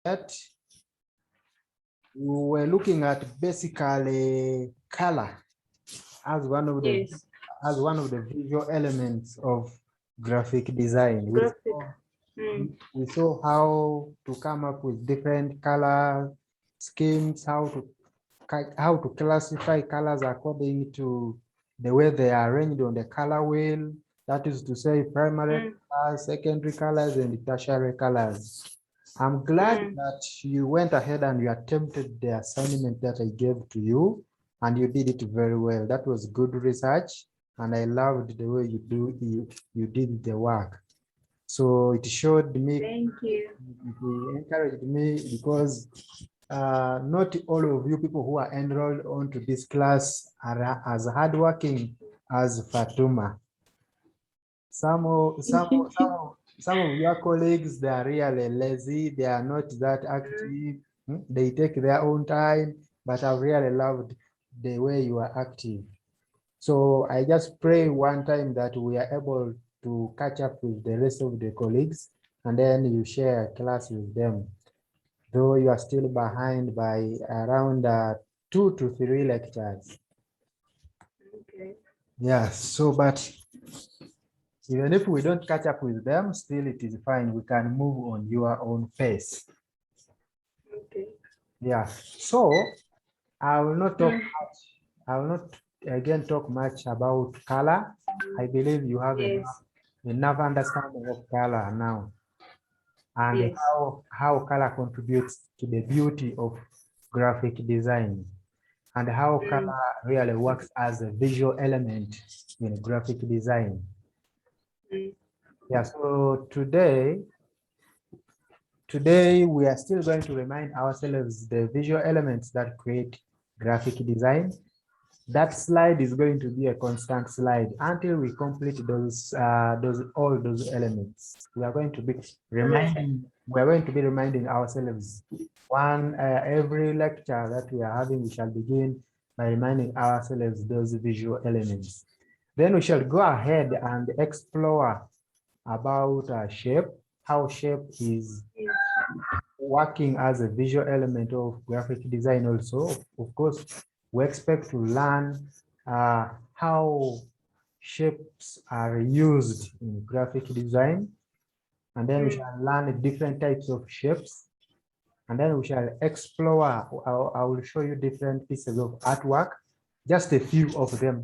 that we were looking at basically color as one of the visual elements of graphic design. We saw how to come up with different color schemes, how to classify colors according to the way they are arranged on the color wheel. That is to say, primary colors, secondary colors, and tertiary colors. I'm glad that you went ahead and you attempted the assignment that I gave to you, and you did it very well. That was good research, and I loved the way you did the work. So it showed me. Thank you. It encouraged me because not all of you people who are enrolled onto this class are as hardworking as Fatuma. Some of your colleagues, they are really lazy. They are not that active. They take their own time, but I really loved the way you are active. So I just pray one time that we are able to catch up with the rest of the colleagues, and then you share a class with them. Though you are still behind by around 2 to 3 lectures. Okay. Yeah, so but even if we don't catch up with them, still it is fine. We can move on your own pace. Okay. Yeah, so I will not talk much. I will not again talk much about color. I believe you have enough understanding of color now, and how color contributes to the beauty of graphic design, and how color really works as a visual element in graphic design. Yeah, so today we are still going to remind ourselves the visual elements that create graphic design. That slide is going to be a constant slide until we complete all those elements. We are going to be reminding ourselves every lecture that we are having. We shall begin by reminding ourselves those visual elements. Then we shall go ahead and explore about shape, how shape is working as a visual element of graphic design also. Of course, we expect to learn how shapes are used in graphic design, and then we shall learn different types of shapes, and then we shall explore. I will show you different pieces of artwork, just a few of them,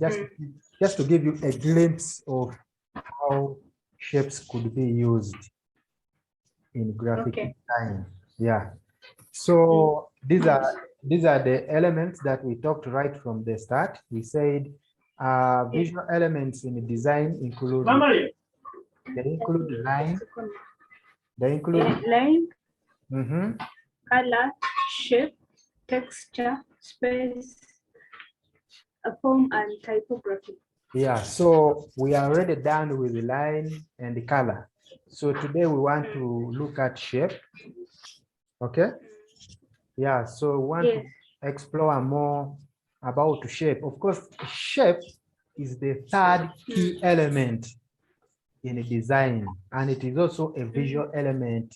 just to give you a glimpse of how shapes could be used in graphic design. Yeah. So these are the elements that we talked right from the start. We said visual elements in design include line, color, shape, texture, space, a form, and typography. Yeah, so we are already done with the line and the color. So today we want to look at shape. Okay. Yeah, so we want to explore more about shape. Of course, shape is the third key element in design, and it is also a visual element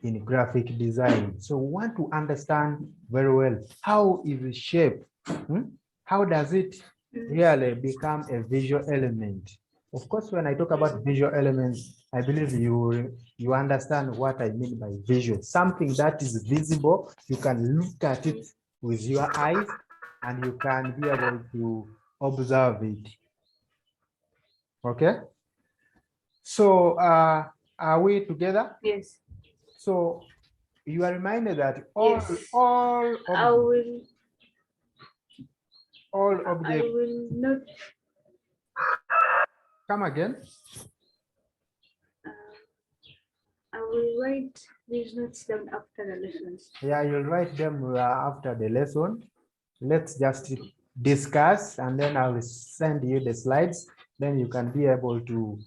in graphic design. So we want to understand very well, how is shape? How does it really become a visual element? Of course, when I talk about visual elements, I believe you understand what I mean by visual. Something that is visible, you can look at it with your eyes, and you can be able to observe it. Okay? So are we together? Yes. So you are reminded that all objects. I will not. Come again. I will write these notes down after the lessons. Yeah, you'll write them after the lesson. Let's just discuss, and then I will send you the slides. Then you can be able to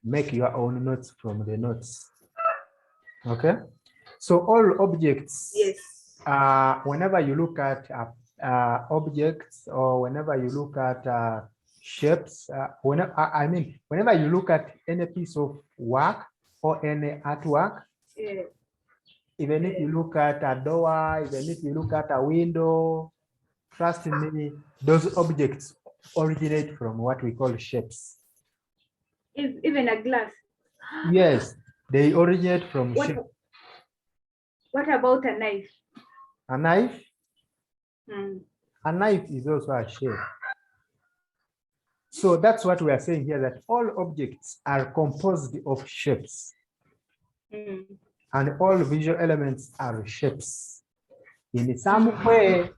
make your own notes from the notes. Okay. So all objects. Yes. Whenever you look at objects, or whenever you look at shapes, whenever you look at any piece of work or any artwork, Even if you look at a door, even if you look at a window, trust me, those objects originate from what we call shapes. Even a glass. Yes, they originate from shape. What about a knife? A knife? Mm. A knife is also a shape. So that's what we are saying here, that all objects are composed of shapes. Mm. And all visual elements are shapes. In some way,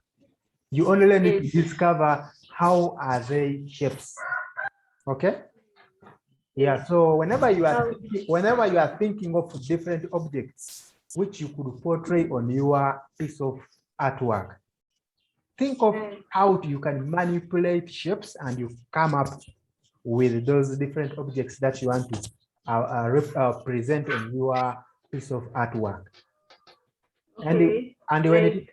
you only need to discover how are they shapes. Okay? Yeah, so whenever you are thinking of different objects which you could portray on your piece of artwork, think of how you can manipulate shapes and you come up with those different objects that you want to present on your piece of artwork. Okay. And when it,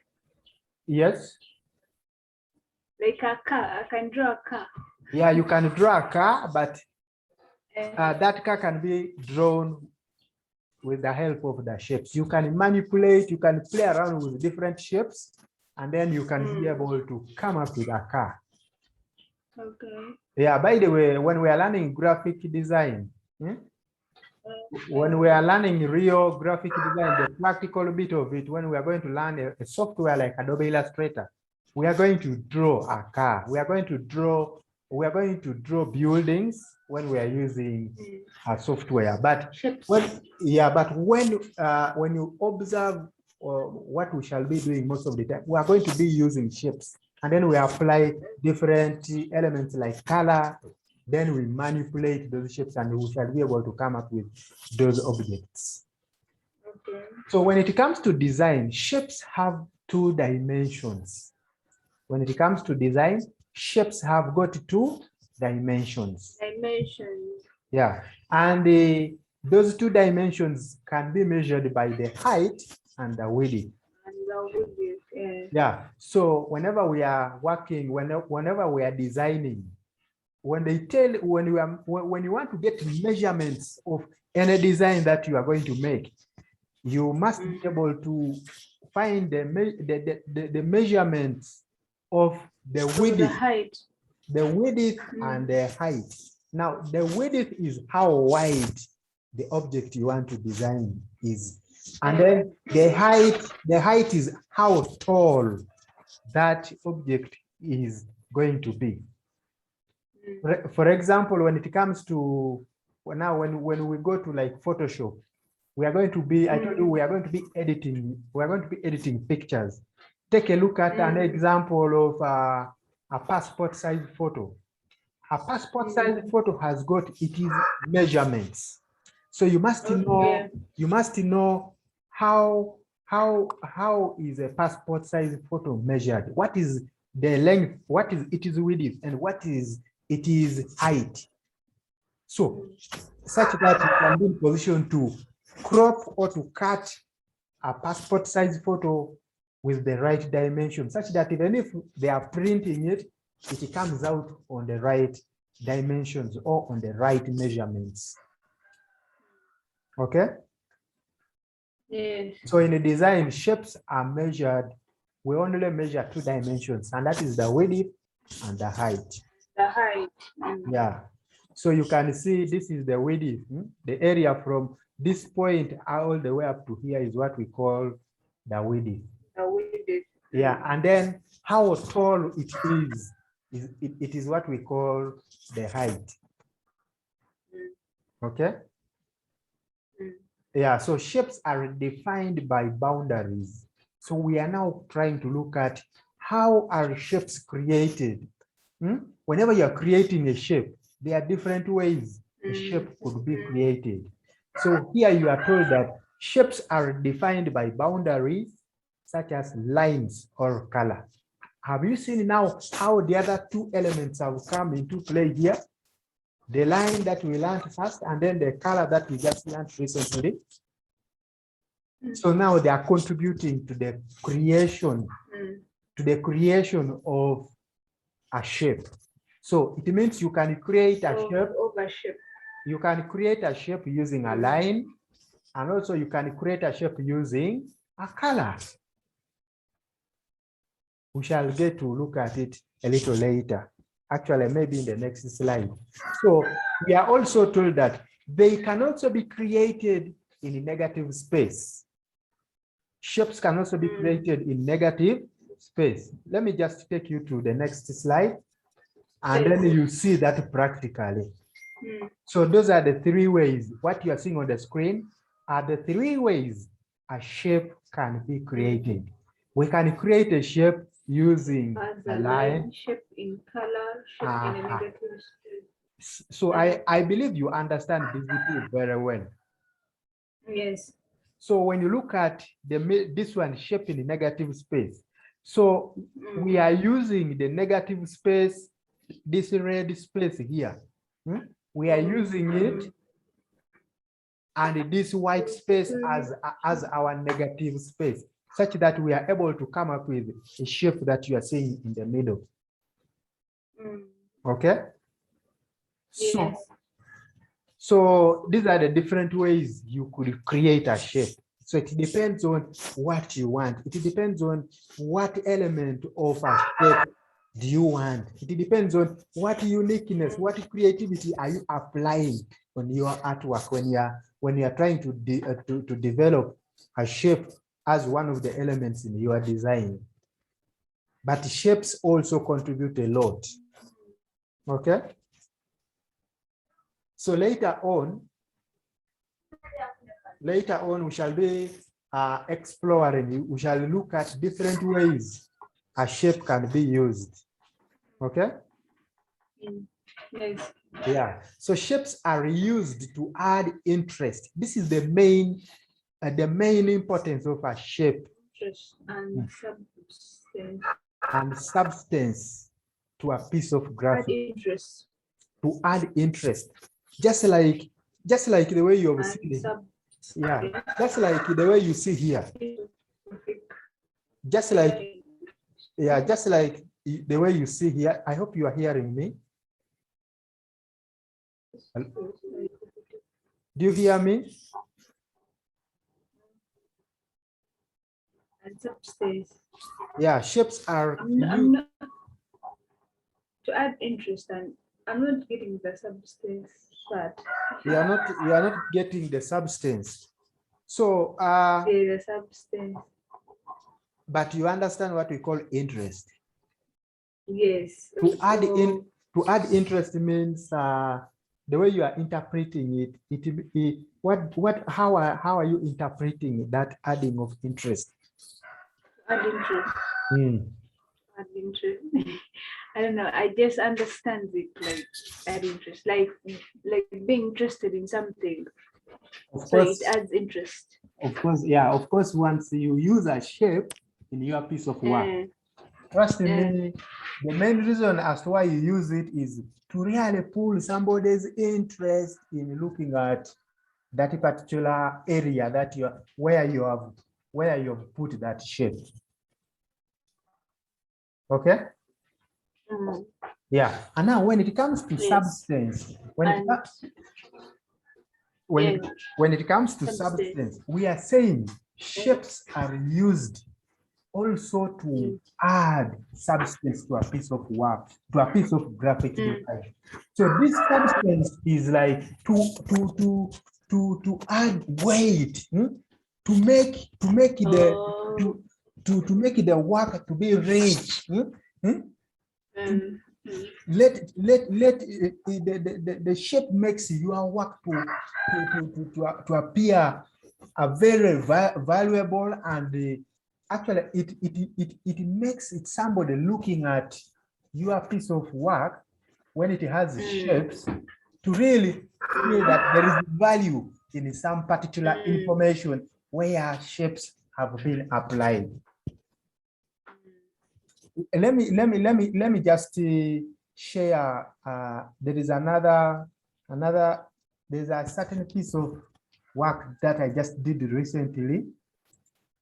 yes? Like a car, I can draw a car. Yeah, you can draw a car, but that car can be drawn with the help of the shapes. You can manipulate, you can play around with different shapes, and then you can be able to come up with a car. Okay. Yeah, by the way, when we are learning graphic design, when we are learning real graphic design, the practical bit of it, when we are going to learn a software like Adobe Illustrator, we are going to draw a car. We are going to draw buildings when we are using a software. But when you observe what we shall be doing most of the time, we are going to be using shapes, and then we apply different elements like color. Then we manipulate those shapes and we shall be able to come up with those objects. Okay. So when it comes to design, shapes have 2 dimensions. When it comes to design, shapes have got 2 dimensions. Yeah, and those 2 dimensions can be measured by the height and the width. Yeah, so whenever we are working, whenever we are designing, when you want to get measurements of any design that you are going to make, you must be able to find the measurements of the width, and the height. Now, the width is how wide the object you want to design is, and then the height is how tall that object is going to be. For example, when it comes to now, when we go to like Photoshop, we are going to be, I told you, we are going to be editing pictures. Take a look at an example of a passport size photo. A passport size photo has got its measurements. So you must know how is a passport size photo measured? What is the length? What is its width, and what is its height? So such that you can be in position to crop or to cut a passport size photo with the right dimension, such that even if they are printing it, it comes out on the right dimensions or on the right measurements. Okay? Yes. So in the design, shapes are measured. We only measure 2 dimensions, and that is the width and the height. The height. Yeah. So you can see this is the width. The area from this point all the way up to here is what we call the width. The width. Yeah, and then how tall it is what we call the height. Okay? Yeah, so shapes are defined by boundaries. So we are now trying to look at how are shapes created. Whenever you are creating a shape, there are different ways a shape could be created. So here you are told that shapes are defined by boundaries such as lines or color. Have you seen now how the other 2 elements have come into play here? The line that we learned first, and then the color that we just learned recently. So now they are contributing to the creation, of a shape. So it means you can create a shape. You can create a shape using a line. And also you can create a shape using a color. We shall get to look at it a little later. Actually, maybe in the next slide. So we are also told that they can also be created in a negative space. Shapes can also be created in negative space. Let me just take you to the next slide, and then you see that practically. So those are the three ways. What you are seeing on the screen are the three ways a shape can be created. We can create a shape using a line. Shape in color, shape in a negative space. So I believe you understand this very well. Yes. So when you look at this one, shape in the negative space, so we are using the negative space, this red space here. We are using it, and this white space as our negative space, such that we are able to come up with a shape that you are seeing in the middle. Okay? Yes. So these are the different ways you could create a shape. So it depends on what you want. It depends on what element of a shape do you want. It depends on what uniqueness, what creativity are you applying on your artwork when you are trying to develop a shape as one of the elements in your design. But shapes also contribute a lot. Okay? So later on, we shall be exploring, we shall look at different ways a shape can be used. Okay? Yes. Yeah. So shapes are used to add interest. This is the main importance of a shape. Interest and substance. And substance to a piece of graphic. Add interest. To add interest. Just like the way you have seen it. Yeah, just like the way you see here. Just like the way you see here. I hope you are hearing me. Do you hear me? And substance. Yeah, shapes are to add interest, and I'm not getting the substance part. You are not getting the substance. So the substance. But you understand what we call interest. Yes. To add interest means the way you are interpreting it. How are you interpreting that adding of interest? Add interest. Add interest. I don't know. I just understand it like add interest, like being interested in something. Of course, it adds interest. Of course, yeah. Of course, once you use a shape in your piece of work, trust me, the main reason as to why you use it is to really pull somebody's interest in looking at that particular area that where you have put that shape. Okay. Yeah. And now when it comes to substance, when it comes to substance, we are saying shapes are used also to add substance to a piece of work, to a piece of graphic design. So this substance is like to add weight, to make the work to be rich. Let the shape makes your work to appear a very valuable, and actually it makes it somebody looking at your piece of work when it has shapes to really feel that there is value in some particular information where shapes have been applied. Let me just share. There is there's a certain piece of work that I just did recently.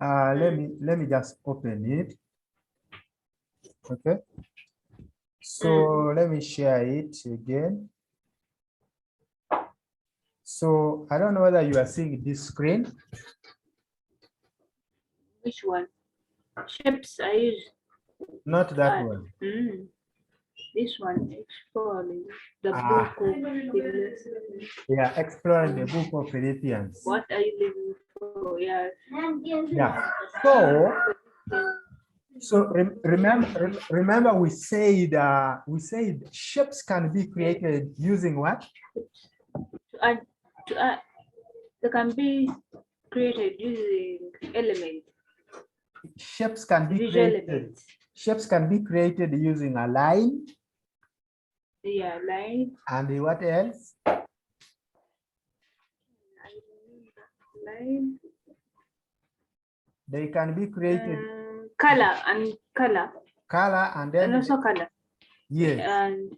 Let me just open it. Okay. So let me share it again. So I don't know whether you are seeing this screen. Which one? Shapes I use. Not that one. This one, exploring the Ah. book of Philippians. Yeah, exploring the book of Philippians. What are you looking for? Yeah. Yeah. So remember we said shapes can be created using what? They can be created using elements. Shapes can be created. Elements. Shapes can be created using a line. Yeah, line. And what else? Line. They can be created. Color and color. Color and then. And also color. Yes. And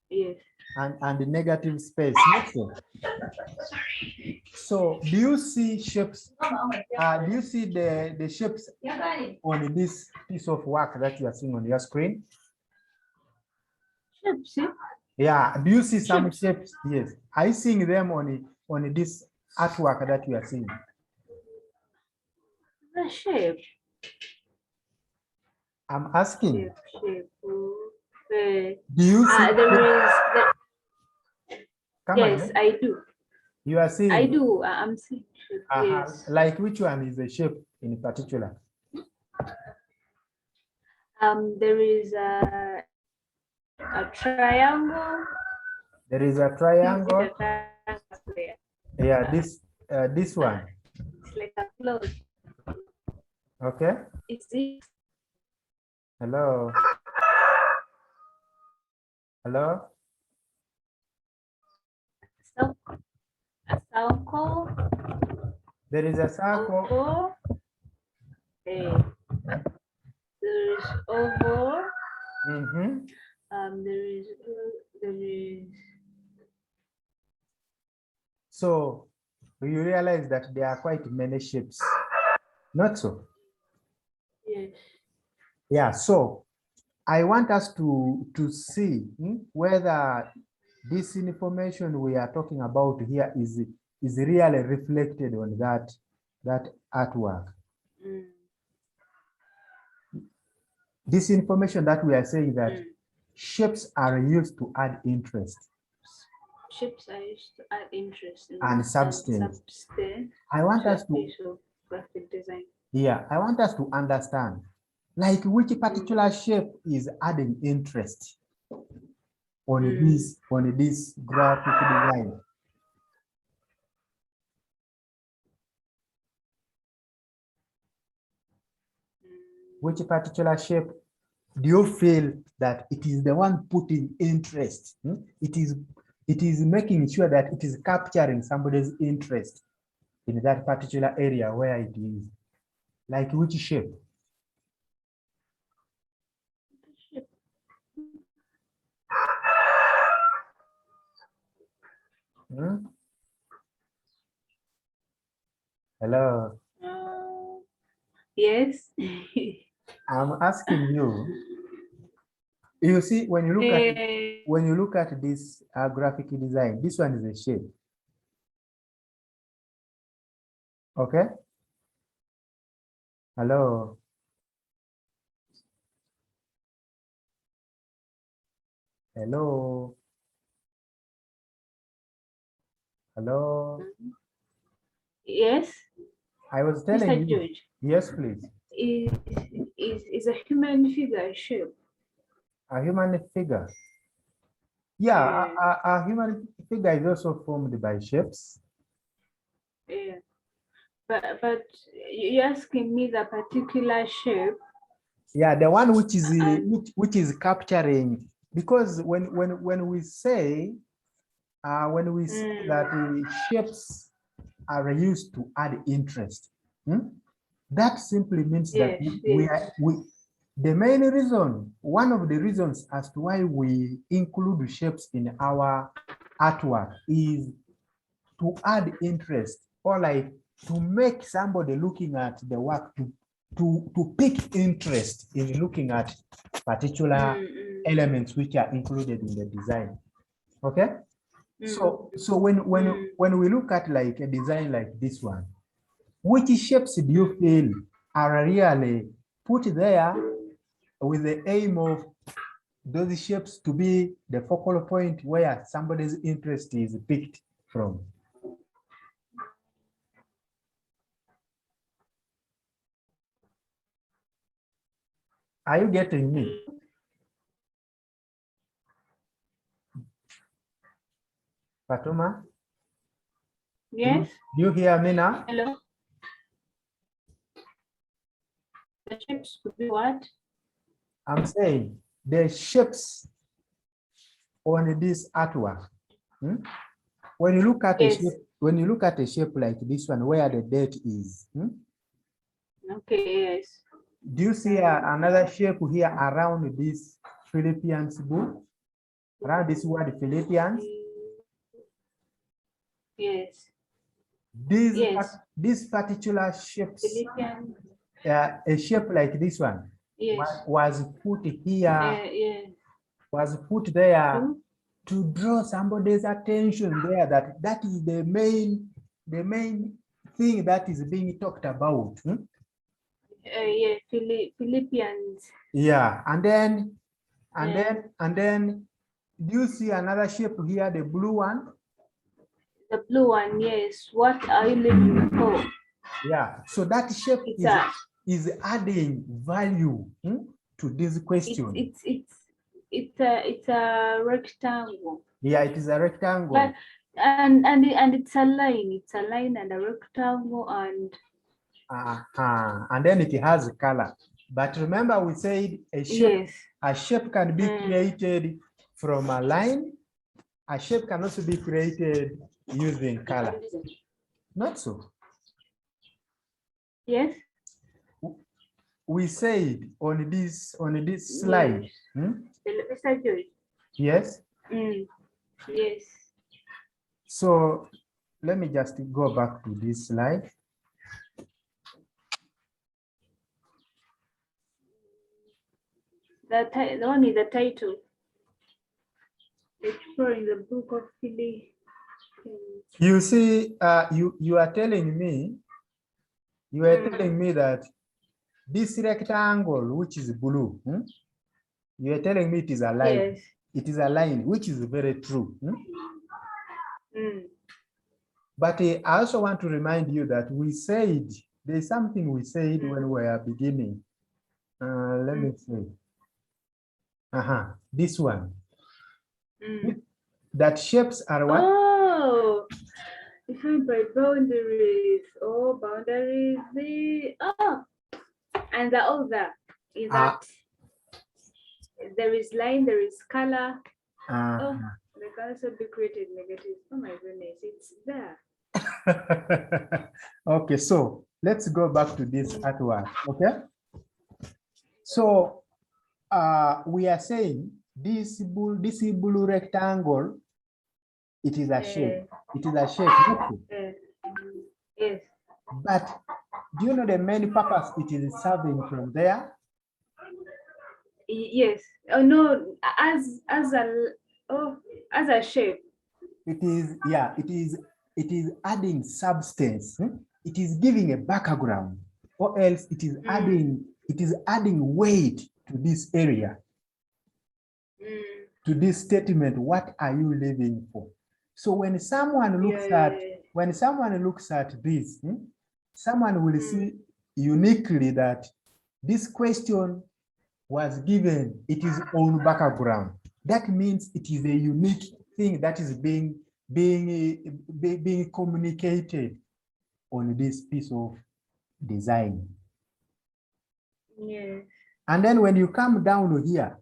yes. And the negative space. Sorry. So do you see shapes? Do you see the shapes on this piece of work that you are seeing on your screen? Shapes? Yeah. Do you see some shapes? Yes. Are you seeing them on this artwork that you are seeing? The shape. I'm asking. Shape. Do you see? Yes, I do. You are seeing? I do. I'm seeing. Yes. Like which one is the shape in particular? There is a triangle. There is a triangle. Yeah, this one. It's like a cloth. Okay. Is it? Hello. Hello. A circle. There is a circle. There is oval. There is. So you realize that there are quite many shapes, not so? Yes. Yeah. So I want us to see whether this information we are talking about here is really reflected on that artwork. This information that we are saying that shapes are used to add interest. Shapes are used to add interest and substance. I want us to graphic design. Yeah, I want us to understand like which particular shape is adding interest on this graphic design. Which particular shape do you feel that it is the one putting interest? It is making sure that it is capturing somebody's interest in that particular area where it is. Like which shape? Hello. Yes. I'm asking you. You see, when you look at this graphic design, this one is a shape. Okay. Hello. Hello. Hello. Yes. I was telling Mr. you. George. Yes, please. Is a human figure shape? A human figure. Yeah, a human figure is also formed by shapes. Yeah. But you're asking me the particular shape. Yeah, the one which is capturing, because when we say that the shapes are used to add interest, that simply means that the main reason, one of the reasons as to why we include shapes in our artwork is to add interest, or like to make somebody looking at the work to pick interest in looking at particular elements which are included in the design. Okay? So when we look at like a design like this one, which shapes do you feel are really put there with the aim of those shapes to be the focal point where somebody's interest is picked from? Are you getting me? Fatuma? Yes. Do you hear me now? Hello. The shapes could be what? I'm saying the shapes on this artwork. When you look at a shape, when you look at a shape like this one, where the date is. Okay, yes. Do you see another shape here around this Philippians book? Around this word Philippians? Yes. These particular shapes, Philippians. a shape like this one, was put here, was put there to draw somebody's attention there, that is the main thing that is being talked about. Yeah, Philippians. Yeah, and then do you see another shape here, the blue one? The blue one, yes. What are you looking for? Yeah, so that shape is adding value to this question. It's a rectangle. Yeah, it is a rectangle. But, and it's a line. It's a line and a rectangle and. And then it has a color. But remember, we said a shape can be created from a line. A shape can also be created using color. Not so. Yes. We said on this slide. Yes. Yes. So let me just go back to this slide. The one is the title. Exploring the book of Philippians. You see, you are telling me, that this rectangle, which is blue, you are telling me it is a line. Yes. It is a line, which is very true. But I also want to remind you that we said, there's something we said when we are beginning. Let me see. This one. That shapes are what? Oh, defined by boundaries. Oh, boundaries. And the other is that there is line, there is color. They can also be created negative. Oh my goodness, it's there. Okay, so let's go back to this artwork. Okay. So we are saying this blue rectangle, it is a shape. It is a shape. Yes. But do you know the main purpose it is serving from there? Yes. Oh no, as a shape. It is, yeah, it is adding substance. It is giving a background, or else it is adding weight to this area. To this statement, what are you living for? So when someone looks at this, someone will see uniquely that this question was given its own background. That means it is a unique thing that is being communicated on this piece of design. Yes. And then when you come down here,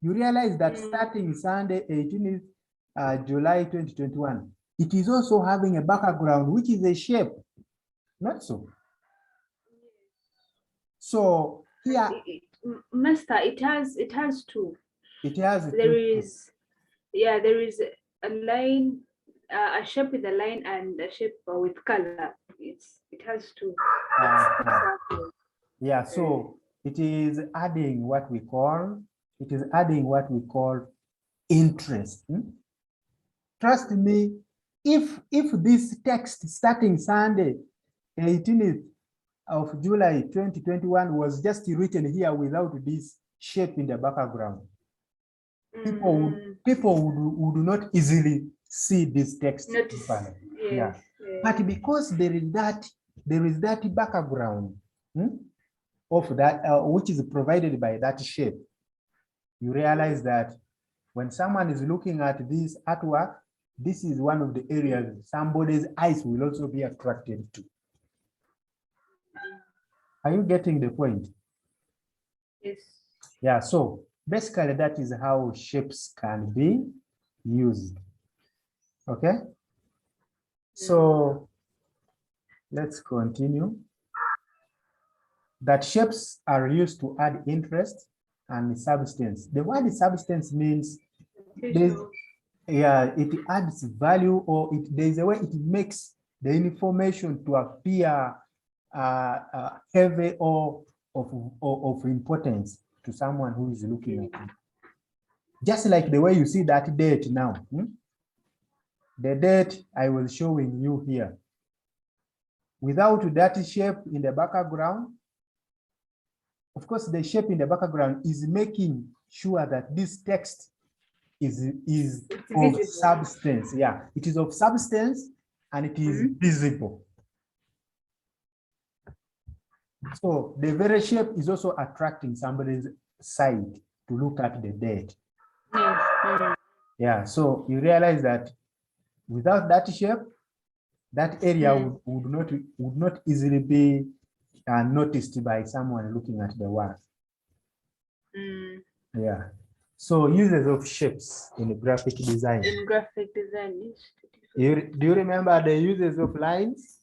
you realize that starting Sunday, 18th July 2021, it is also having a background, which is a shape. Not so. So here, Master, it has two. It has. There is a line, a shape with a line, and a shape with color. It has two. Yeah. So it is adding what we call interest. trust me, if this text starting Sunday, 18th of July 2021 was just written here without this shape in the background, people would not easily see this text. Yes, yeah. But because there is that background of that which is provided by that shape, you realize that when someone is looking at this artwork, this is one of the areas somebody's eyes will also be attracted to. Are you getting the point? Yes. Yeah, so basically that is how shapes can be used. Okay? So let's continue. That shapes are used to add interest and substance. The word substance means it adds value, or there's a way it makes the information to appear heavy or of importance to someone who is looking at it. Just like the way you see that date now. The date I was showing you here. Without that shape in the background, of course, the shape in the background is making sure that this text is of substance. Yeah, it is of substance and it is visible. So the very shape is also attracting somebody's sight to look at the date. Yeah, so you realize that without that shape, that area would not easily be noticed by someone looking at the work. Yeah. So uses of shapes in graphic design. In graphic design, do you remember the uses of lines?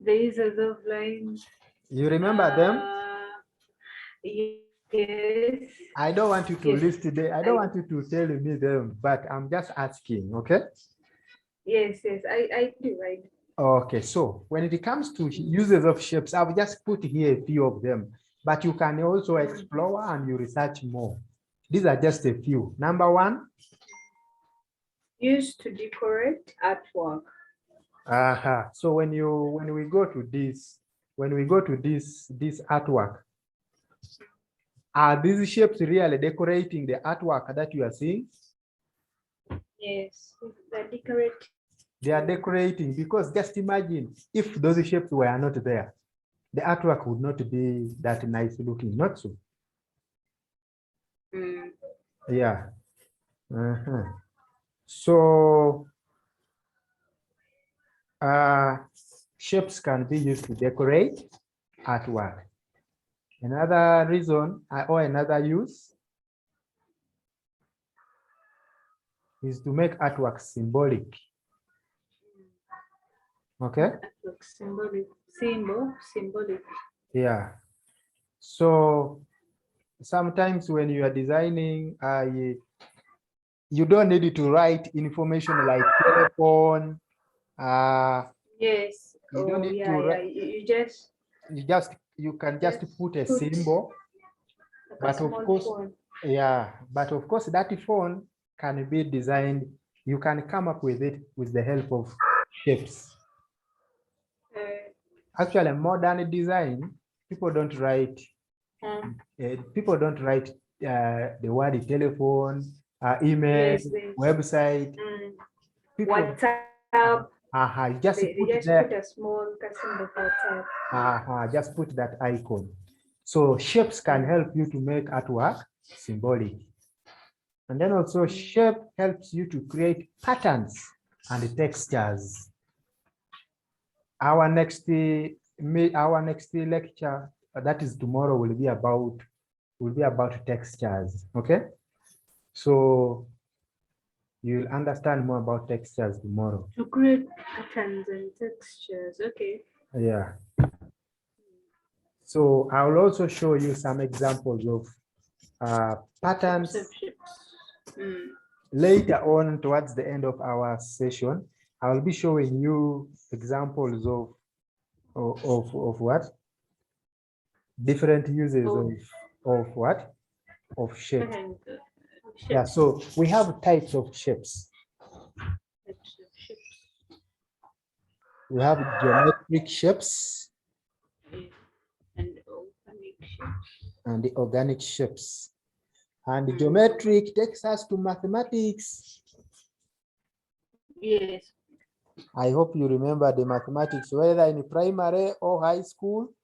The uses of lines. You remember them? Yes. I don't want you to list today. I don't want you to tell me them, but I'm just asking, okay? Yes, I do. Okay, so when it comes to uses of shapes, I've just put here a few of them, but you can also explore and you research more. These are just a few. Number one. Used to decorate artwork. So when we go to this artwork, are these shapes really decorating the artwork that you are seeing? Yes, they're decorating. They are decorating, because just imagine if those shapes were not there, the artwork would not be that nice looking, not so? Yeah. So shapes can be used to decorate artwork. Another reason or another use is to make artwork symbolic. Okay? Symbolic. Symbolic. Yeah. So sometimes when you are designing, you don't need to write information like telephone. Yes. You don't need to write. You can just put a symbol. But of course, but of course that phone can be designed. You can come up with it with the help of shapes. Actually, modern design, people don't write. People don't write the word telephone, email, website. WhatsApp. Just put a small symbol for WhatsApp. Just put that icon. So shapes can help you to make artwork symbolic. And then also shape helps you to create patterns and textures. Our next lecture, that is tomorrow, will be about textures. Okay, so you'll understand more about textures tomorrow. To create patterns and textures. Okay. Yeah. So I will also show you some examples of patterns later on towards the end of our session. I will be showing you examples of what? Different uses of what? Of shape. Yeah, so we have types of shapes. We have geometric shapes and the organic shapes. And the geometric takes us to mathematics. Yes. I hope you remember the mathematics, whether in primary or high school,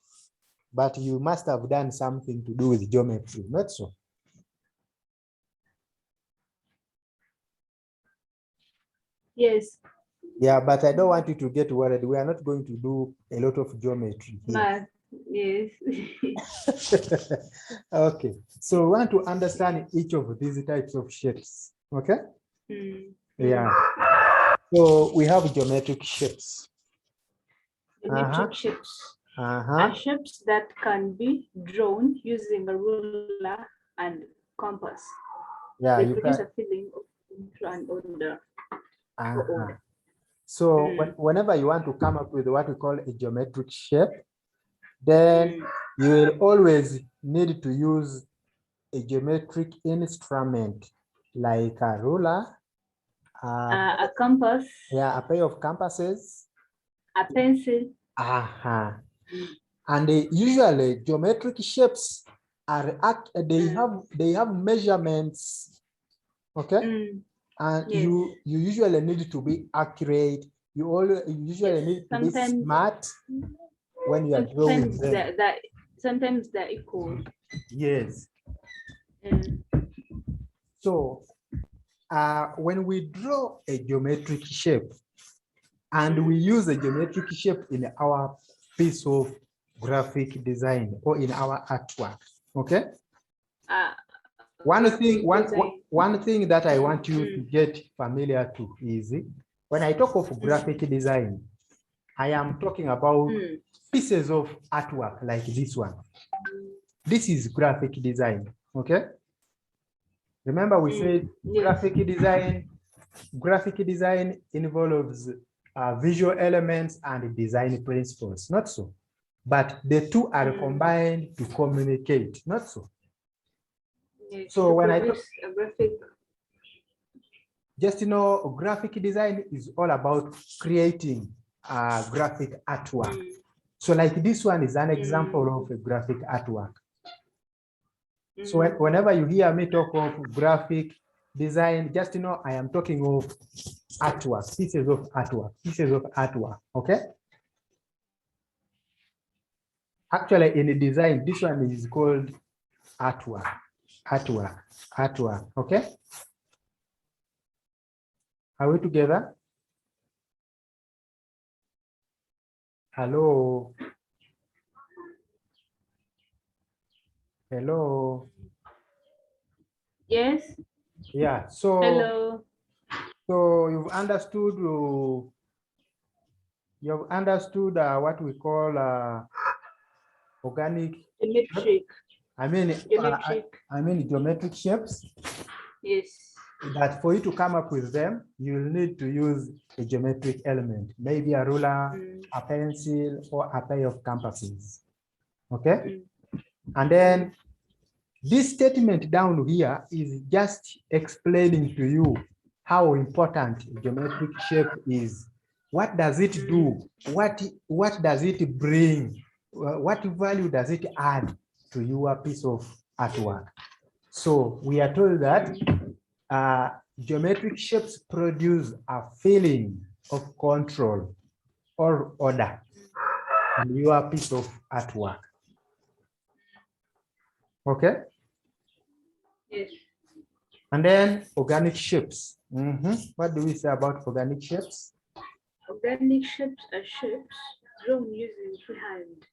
but you must have done something to do with geometry, not so? Yes. Yeah, but I don't want you to get worried. We are not going to do a lot of geometry here. Math. Yes. Okay, so we want to understand each of these types of shapes. Okay. Yeah. So we have geometric shapes. Geometric shapes are shapes that can be drawn using a ruler and compass. Yeah, they you produce can. A feeling of control and order. So whenever you want to come up with what we call a geometric shape, then you will always need to use a geometric instrument like a ruler, a compass, yeah, a pair of compasses, a pencil. And usually geometric shapes are they have measurements, okay? And yes, you usually need to be accurate. You usually need to be smart when you are drawing them. Sometimes they're equal. Yes. So when we draw a geometric shape and we use a geometric shape in our piece of graphic design or in our artwork, okay? One thing that I want you to get familiar to is when I talk of graphic design, I am talking about pieces of artwork like this one. This is graphic design, okay? Remember we said graphic design involves visual elements and design principles, not so? But the two are combined to communicate, not so? Yes, so when I talk a graphic, just graphic design is all about creating a graphic artwork. So like this one is an example of a graphic artwork. So whenever you hear me talk of graphic design, just I am talking of artwork, pieces of artwork, okay? Actually, in the design, this one is called artwork, okay? Are we together? Hello? Hello? Yes? Yeah, so... Hello? So you've understood what we call organic... Geometric. I mean geometric shapes. Yes. But for you to come up with them, you'll need to use a geometric element, maybe a ruler, a pencil, or a pair of compasses. Okay? And then this statement down here is just explaining to you how important geometric shape is. What does it do? What does it bring? What value does it add to your piece of artwork? So we are told that geometric shapes produce a feeling of control or order in your piece of artwork. Okay? Yes. And then organic shapes. What do we say about organic shapes? Organic shapes are shapes drawn using freehand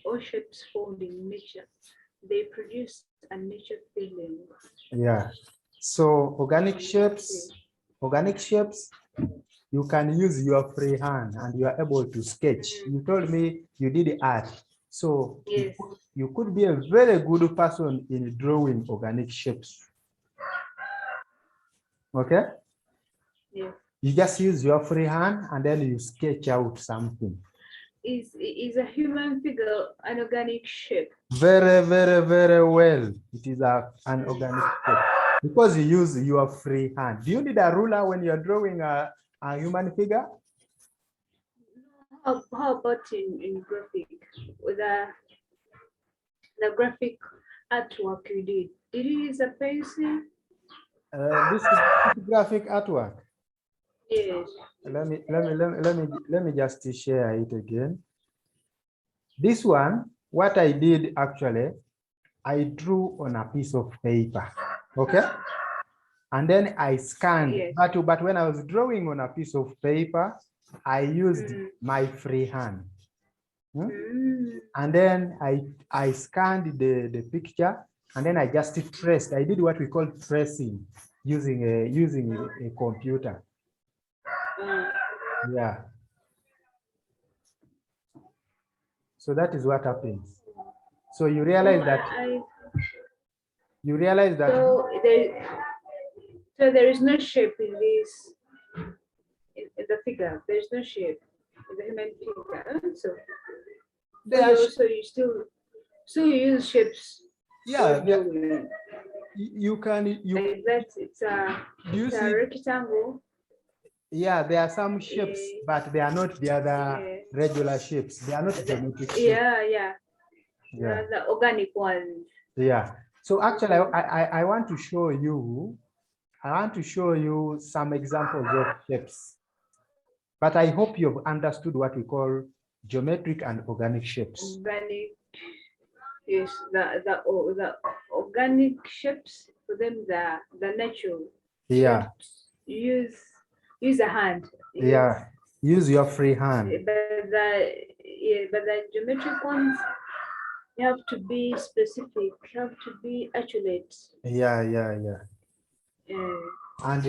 or shapes formed in nature. They produce a nature feeling. Yeah. So organic shapes, you can use your free hand and you are able to sketch. You told me you did art. So yes, you could be a very good person in drawing organic shapes. Okay? Yeah. You just use your free hand and then you sketch out something. Is a human figure an organic shape? Very, very, very well. It is an organic shape. because you use your free hand. Do you need a ruler when you're drawing a human figure? How about in graphic? With the graphic artwork you did you use a pencil? This is graphic artwork. Yes. Let me just share it again. This one, what I did actually, I drew on a piece of paper, okay? And then I scanned, yes. but when I was drawing on a piece of paper, I used my free hand. And then I scanned the picture, and then I just traced. I did what we call tracing using a computer. Yeah. So that is what happens. So you realize so there is no shape in this in the figure. There is no shape in the human figure. So you still use shapes. Yeah. You can like that. It's a rectangle. Yeah, there are some shapes, but they are not the other regular shapes. They are not geometric shapes. Yeah. The organic ones. Yeah. So actually, I want to show you. I want to show you some examples of shapes. But I hope you've understood what we call geometric and organic shapes. Organic. Yes, the organic shapes, for them the natural. Yeah. Use a hand. Yeah. Use your free hand. But the geometric ones, you have to be specific. You have to be accurate. Yeah. And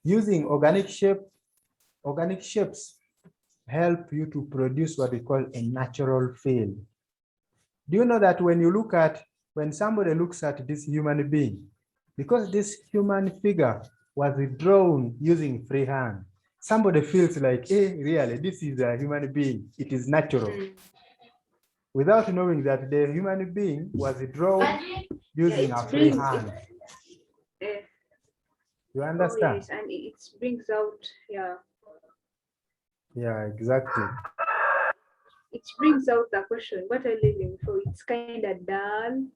using organic shapes help you to produce what we call a natural feel. Do you know that when somebody looks at this human being, because this human figure was drawn using freehand, somebody feels like, hey, really, this is a human being. It is natural. Without knowing that the human being was drawn using a freehand. You understand? Yes, and it brings out, Yeah, exactly. It brings out the question, what are you living for? It's kind of dull.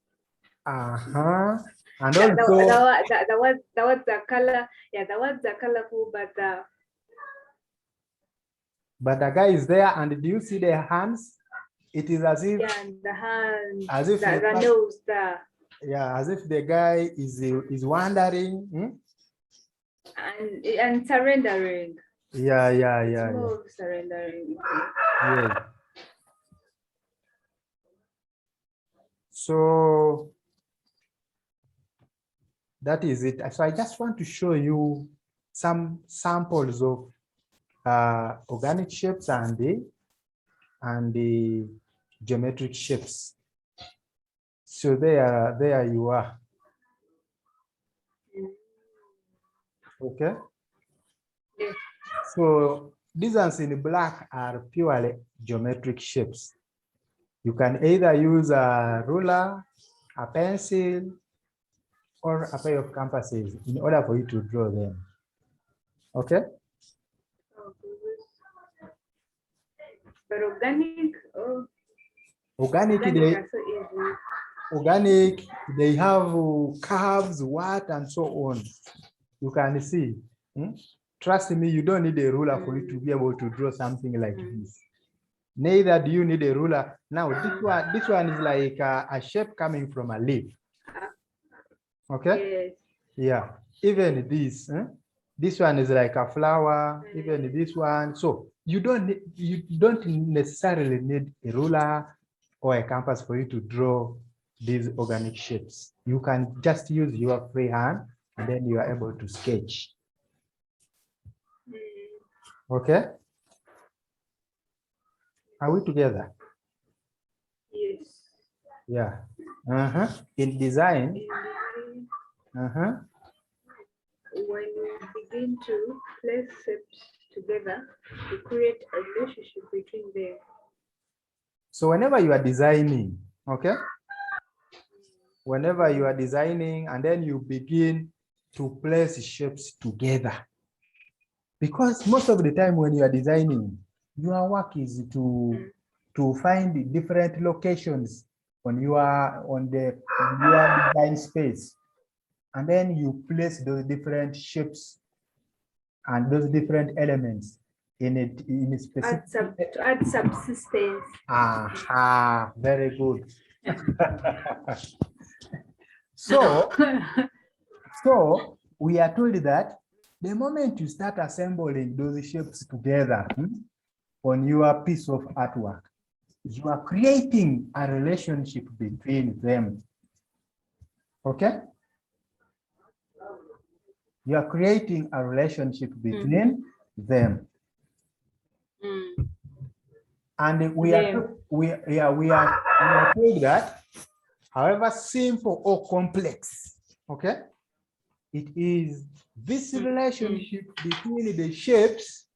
And also the color, the words are colorful, but the guy is there, and do you see their hands? It is as if the hands, as if the nose, as if the guy is wandering and surrendering. Yeah. More surrendering. Yeah. So that is it. So I just want to show you some samples of organic shapes and the geometric shapes. So there you are. Okay. Yes. So these ones in black are purely geometric shapes. You can either use a ruler, a pencil, or a pair of compasses in order for you to draw them. Okay? But organic, organic, they have curves, what, and so on. You can see. Trust me, you don't need a ruler for you to be able to draw something like this. Neither do you need a ruler. Now, this one is like a shape coming from a leaf. Okay? Yes. Yeah. Even this one is like a flower. Even this one. So you don't necessarily need a ruler or a compass for you to draw these organic shapes. You can just use your free hand, and then you are able to sketch. Okay? Are we together? Yes. Yeah. In design. When you begin to place shapes together, you create a relationship between them. So whenever you are designing, okay, whenever you are designing, and then you begin to place shapes together. Because most of the time when you are designing, your work is to find different locations on your design space, and then you place those different shapes and those different elements in a specific to add subsistence. Aha, very good. So we are told that the moment you start assembling those shapes together on your piece of artwork, you are creating a relationship between them. Okay? You are creating a relationship between them. And we are told that, however simple or complex, okay, it is this relationship between the shapes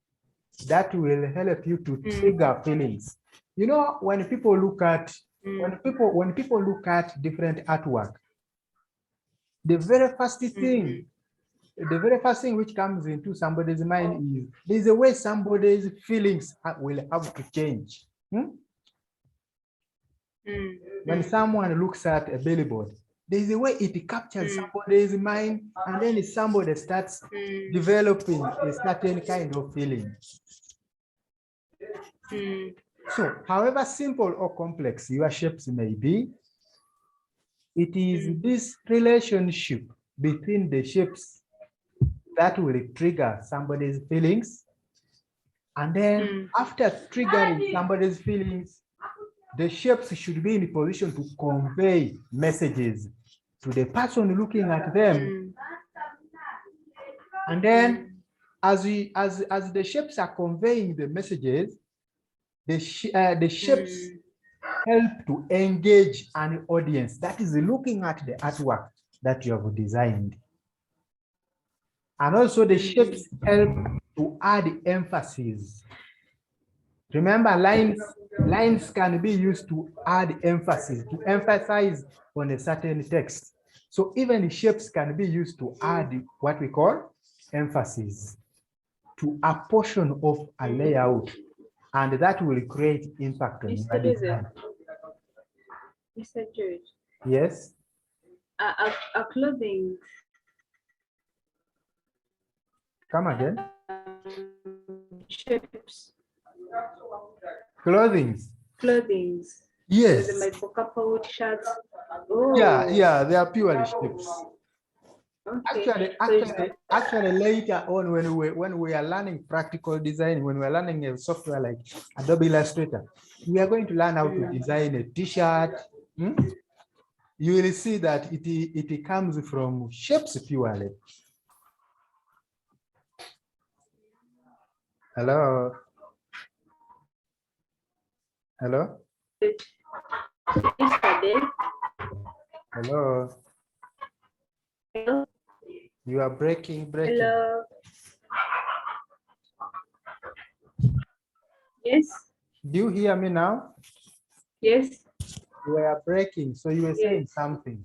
that will help you to trigger feelings. You know, when people look at when people look at different artwork, the very first thing which comes into somebody's mind is there's a way somebody's feelings will have to change. When someone looks at a billboard, there's a way it captures somebody's mind, and then somebody starts developing a certain kind of feeling. So, however simple or complex your shapes may be, it is this relationship between the shapes that will trigger somebody's feelings. And then after triggering somebody's feelings, the shapes should be in a position to convey messages to the person looking at them. And then as the shapes are conveying the messages, the shapes help to engage an audience that is looking at the artwork that you have designed. And also the shapes help to add emphasis. Remember, lines can be used to add emphasis, to emphasize on a certain text. So even shapes can be used to add what we call emphasis to a portion of a layout, and that will create impact on your design. Mr. George. Yes. A clothing. Come again. Shapes. Clothings. Yes. Like for couple shirts. Oh. Yeah, they are purely shapes. Okay. Actually, later on, when we are learning practical design, when we are learning a software like Adobe Illustrator, we are going to learn how to design a T-shirt. You will see that it comes from shapes purely. Hello. Hello. Yesterday. Hello. Hello. You are breaking. Hello. Yes. Do you hear me now? Yes. You are breaking, so you were saying something.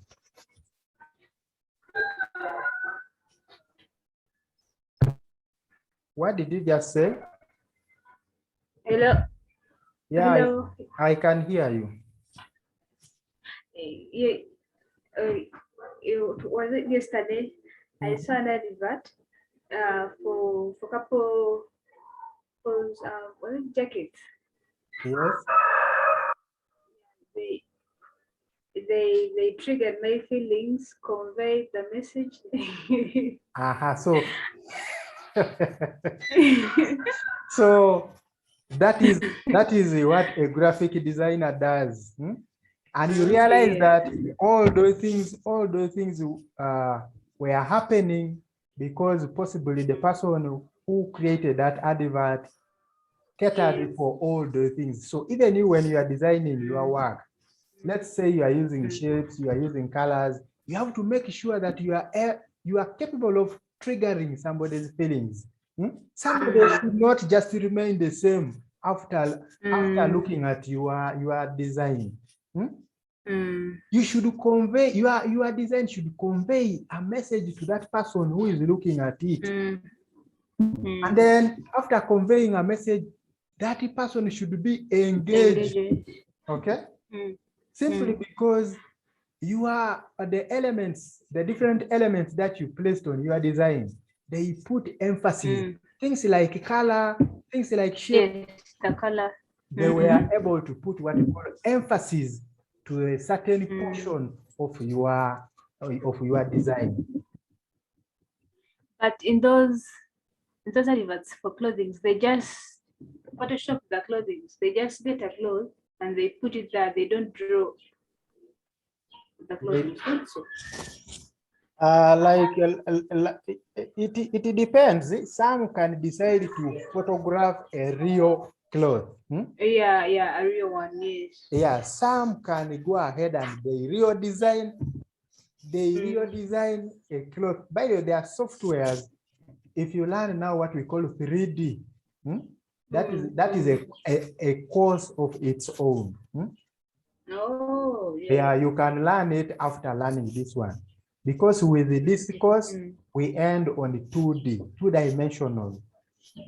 What did you just say? Hello. Yeah, hello. I can hear you. Was it yesterday? I saw an advert for couple jackets. Yes. They triggered my feelings, conveyed the message. So so that is what a graphic designer does. And you realize that all those things were happening because possibly the person who created that advert catered for all the things. So even you, when you are designing your work, let's say you are using shapes, you are using colors, you have to make sure that you are capable of triggering somebody's feelings. Somebody should not just remain the same after looking at your design. You should convey, your design should convey a message to that person who is looking at it. And then after conveying a message, that person should be engaged. Okay? Simply because you are the elements, the different elements that you placed on your design, they put emphasis. Things like color, things like shape. Yes, the color. They were able to put what you call emphasis to a certain portion of your design. But in those adverts for clothing, they just Photoshop the clothing. They just get a cloth and they put it there. They don't draw the clothing. It depends. Some can decide to photograph a real cloth. Yeah, a real one, yes. Yeah, some can go ahead and they real design a cloth. By the way, there are softwares. If you learn now what we call 3D, that is a course of its own. Oh, yeah, you can learn it after learning this one. Because with this course, we end on the 2D, two-dimensional.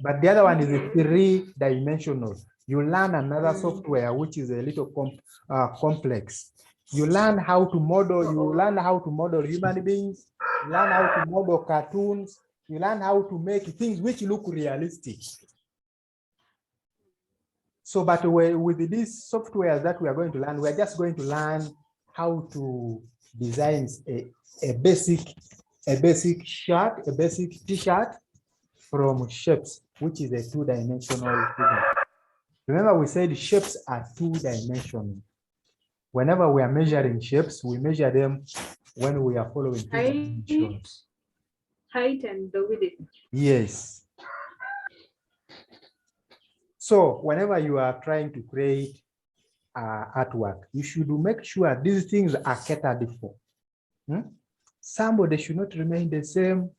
But the other one is a 3-dimensional. You learn another software, which is a little complex. You learn how to model, human beings, you learn how to model cartoons, you learn how to make things which look realistic. So, but with these softwares that we are going to learn, we're just going to learn how to design a basic shirt, a basic t-shirt from shapes, which is a 2-dimensional figure. Remember, we said shapes are 2-dimensional. Whenever we are measuring shapes, we measure them when we are following dimensions. Height and the width. Yes. So whenever you are trying to create artwork, you should make sure these things are catered for. Somebody should not remain the same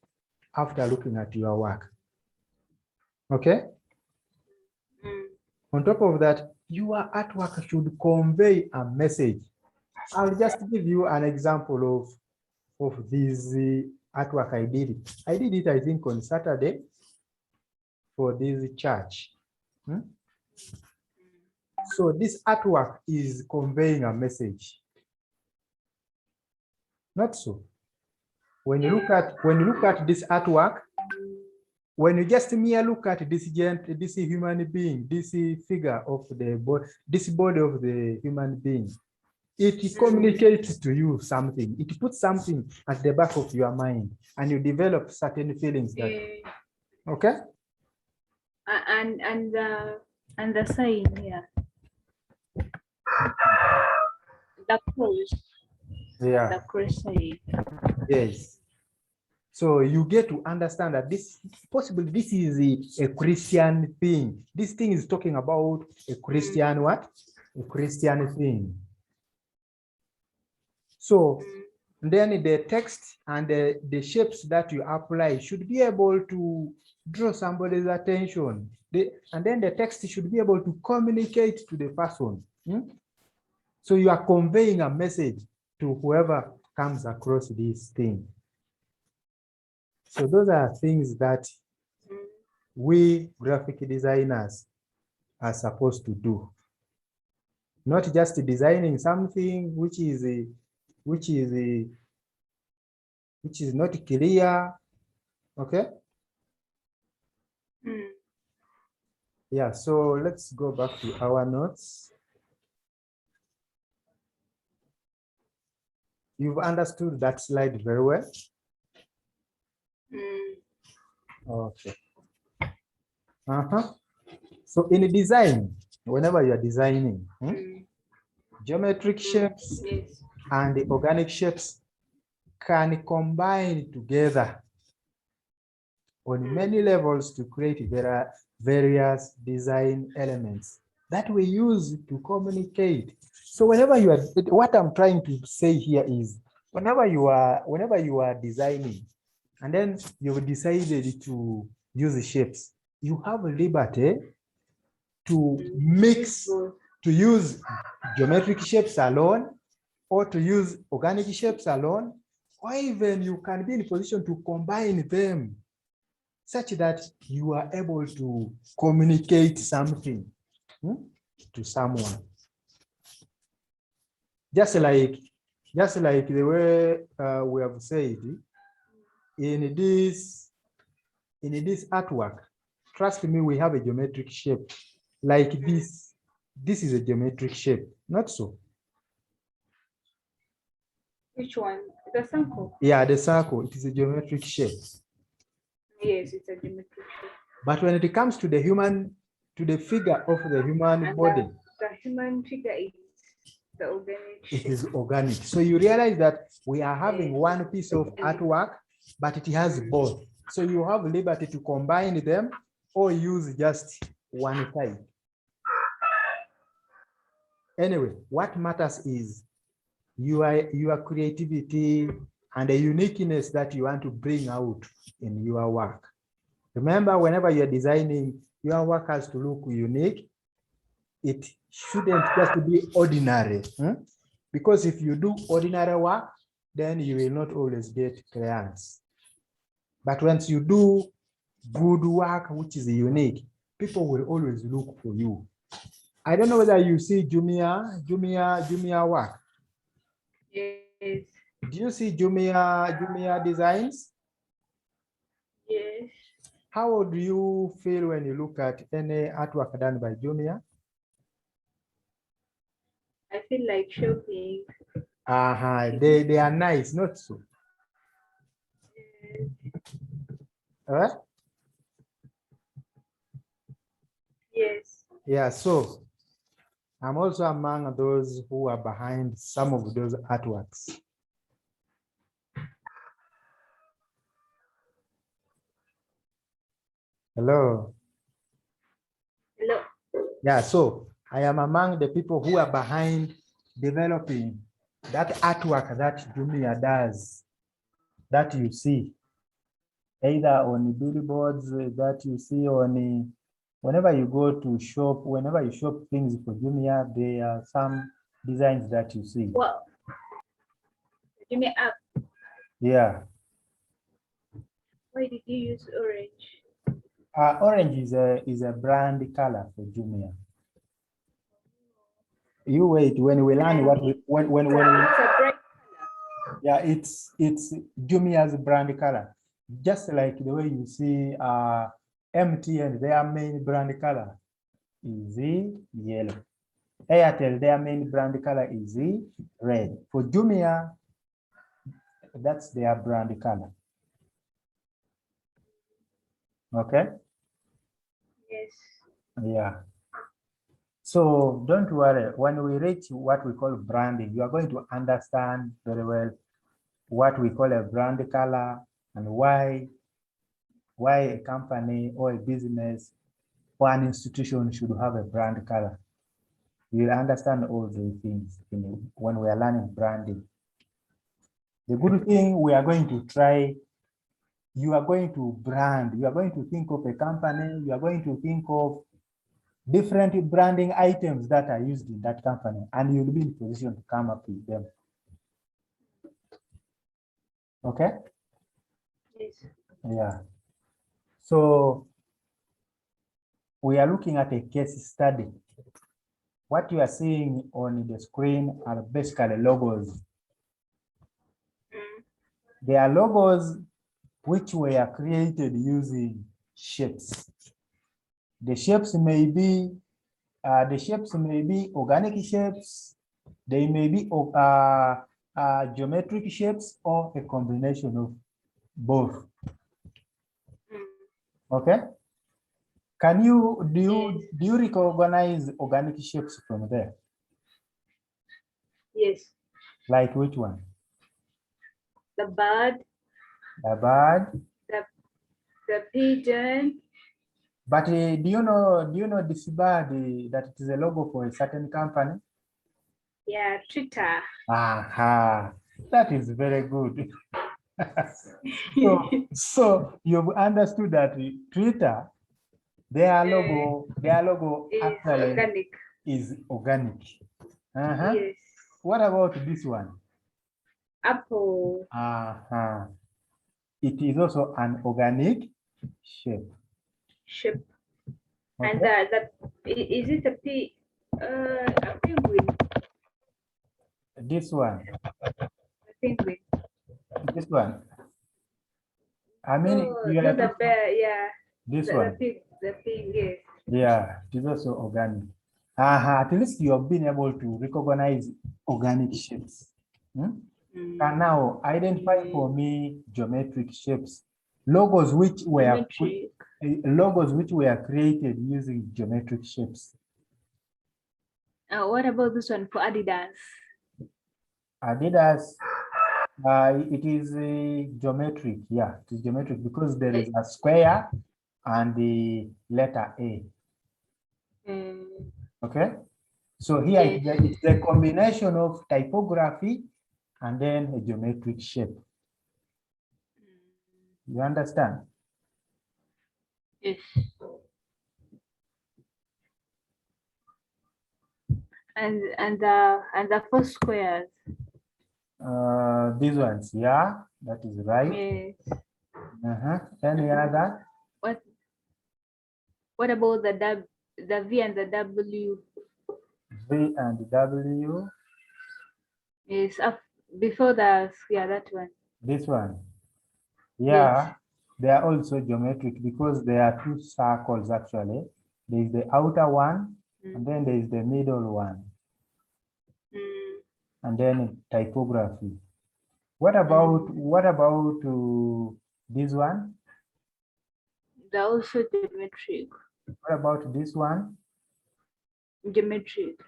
after looking at your work. Okay? On top of that, your artwork should convey a message. I'll just give you an example of this artwork I did. I did it, I think, on Saturday for this church. So this artwork is conveying a message. Not so. When you look at this artwork, when you just mere look at this human being, this figure of the body, this body of the human being, it communicates to you something. It puts something at the back of your mind, and you develop certain feelings. That, okay. And the sign here. The cross. Yeah. The cross sign. Yes. So you get to understand that this is a Christian thing. This thing is talking about a Christian what? A Christian thing. So then the text and the shapes that you apply should be able to draw somebody's attention. And then the text should be able to communicate to the person. So you are conveying a message to whoever comes across this thing. So those are things that we graphic designers are supposed to do. Not just designing something which is not clear. Okay. Yeah, so let's go back to our notes. You've understood that slide very well. Okay. So in design, whenever you are designing, geometric shapes and the organic shapes can combine together on many levels to create various design elements that we use to communicate. So whenever you are, what I'm trying to say here is, whenever you are designing, and then you've decided to use shapes, you have liberty to mix, to use geometric shapes alone, or to use organic shapes alone, or even you can be in a position to combine them such that you are able to communicate something to someone. Just like the way we have said, in this artwork, trust me, we have a geometric shape like this. This is a geometric shape, not so? Which one? The circle? Yeah, the circle, it is a geometric shape. Yes, it's a geometric shape. But when it comes to the figure of the human body, the human figure is the organic shape. It is organic. So you realize that we are having one piece of artwork, but it has both. So you have liberty to combine them or use just one type. Anyway, what matters is your creativity and the uniqueness that you want to bring out in your work. Remember, whenever you're designing, your work has to look unique. It shouldn't just be ordinary. Because if you do ordinary work, then you will not always get clients. But once you do good work, which is unique, people will always look for you. I don't know whether you see Jumia work. Yes. Do you see Jumia designs? Yes. How do you feel when you look at any artwork done by Jumia? I feel like shopping. They are nice, not so? Yes. Yes. Yeah, so I'm also among those who are behind some of those artworks. Hello. Hello. Yeah, so I am among the people who are behind developing that artwork that Jumia does, that you see, either on the billboards that you see on whenever you go to shop, whenever you shop things for Jumia, there are some designs that you see. Wow. Jumia app. Yeah. Why did you use orange? Orange is a brand color for Jumia. You wait, when we learn what we when it's a bright color. Yeah, it's Jumia's brand color. Just like the way you see MTN, their main brand color is yellow. Airtel, their main brand color is red. For Jumia, that's their brand color. Okay? Yes. Yeah. So don't worry, when we reach what we call branding, you are going to understand very well what we call a brand color and why a company or a business or an institution should have a brand color. You'll understand all those things when we are learning branding. The good thing we are going to try, you are going to brand, you are going to think of a company, you are going to think of different branding items that are used in that company, and you'll be in position to come up with them. Okay? Yes. Yeah. So we are looking at a case study. What you are seeing on the screen are basically logos. They are logos which were created using shapes. The shapes may be organic shapes. They may be geometric shapes or a combination of both. Okay. Do you recognize organic shapes from there? Yes. Like which one? The bird. The bird. The pigeon. But do you know this bird that it is a logo for a certain company? Yeah, Twitter. Aha, that is very good. so you've understood that Twitter, their logo actually organic. is organic. Yes. What about this one? Apple. It is also an organic shape. Shape. Okay. And is it a penguin? This one. A penguin. This one. I mean, you no, are the bear, yeah. This one. The pig, yes. Yeah, it is also organic. At least you have been able to recognize organic shapes. And now identify for me geometric shapes. Logos which were created using geometric shapes. What about this one for Adidas? Adidas, it is geometric. Yeah, it is geometric because there is a square and the letter A. Okay, so here it's a combination of typography and then a geometric shape. You understand? Yes. And the four squares. These ones, yeah, that is right. Yes. Any other? What about the V and the W? V and W. Yes, before that, yeah, that one. This one. Yeah, yes. They are also geometric because there are two circles actually. There is the outer one, and then there is the middle one. And then typography. What about this one? They're also geometric. What about this one? Geometric.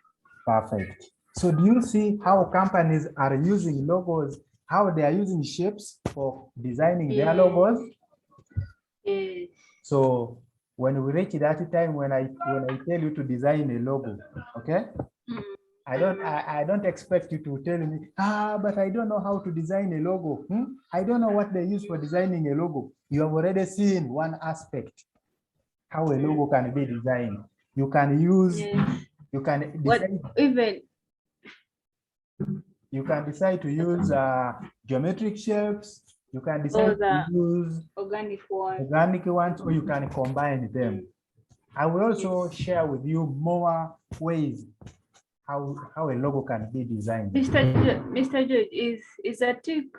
Perfect. So do you see how companies are using logos, how they are using shapes for designing their logos? Yes. So when we reach that time, when I tell you to design a logo, okay? I don't expect you to tell me, but I don't know how to design a logo. I don't know what they use for designing a logo. You have already seen one aspect, how a logo can be designed. You can use, you can decide, you can decide to use geometric shapes. You can decide to use organic ones, or you can combine them. I will also share with you more ways how a logo can be designed. Mr. George, is a tick,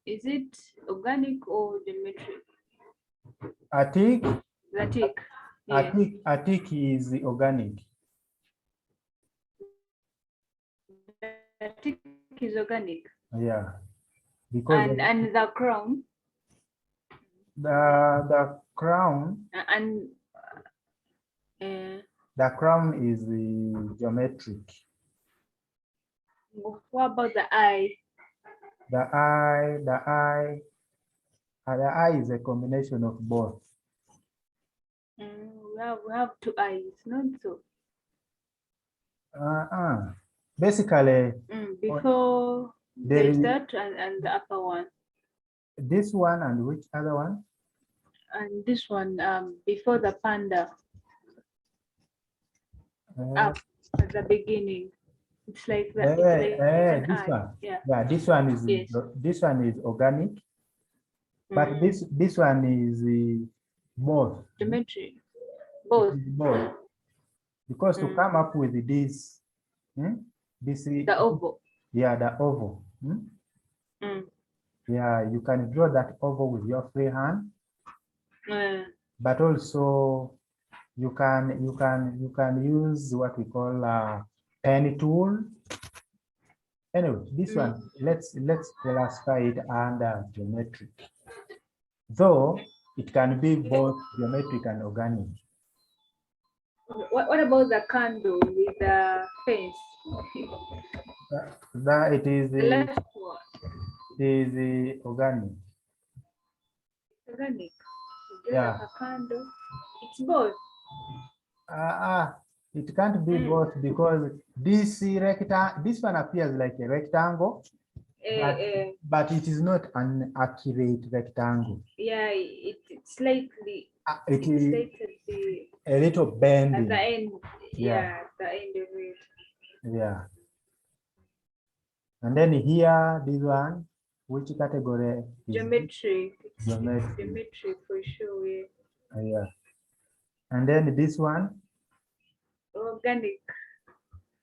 is it organic or geometric? A tick? The tick. A tick is organic. The tick is organic. Yeah. Because and the crown? The crown. And the crown is the geometric. What about the eye? The eye is a combination of both. We have two eyes, not so. Basically, before there is that and the upper one. This one and which other one? And this one before the panda. Up at the beginning. It's like that. This one. Yeah, this one is this one is organic. But this one is both. Geometry. Both. Because to come up with this, this is the oval. Yeah, the oval. Yeah, you can draw that oval with your free hand. But also you can use what we call a pen tool. Anyway, this one, let's classify it under geometric. Though it can be both geometric and organic. What about the candle with the fence? That it is the left one. Is the organic. Organic. Yeah. A candle. It's both. It can't be both because this one appears like a rectangle, but it is not an accurate rectangle. Yeah, it's slightly. It is slightly a little bending at the end. Yeah, at the end of it. Yeah. And then here, this one, which category? Geometric. Geometric. Geometric for sure. Yeah. Yeah. And then this one? Organic.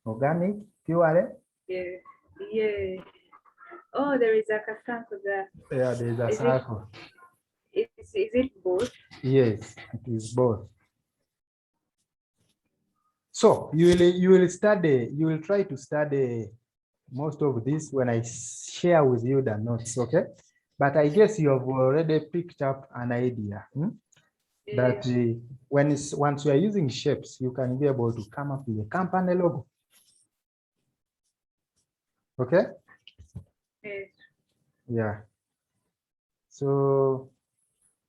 Organic, pure? Yeah. Yeah. Oh, there is a circle there. Yeah, there is a circle. Is it both? Yes, it is both. So you will try to study most of this when I share with you the notes, okay? But I guess you have already picked up an idea that once you are using shapes, you can be able to come up with a company logo. Okay? Yes. Yeah. So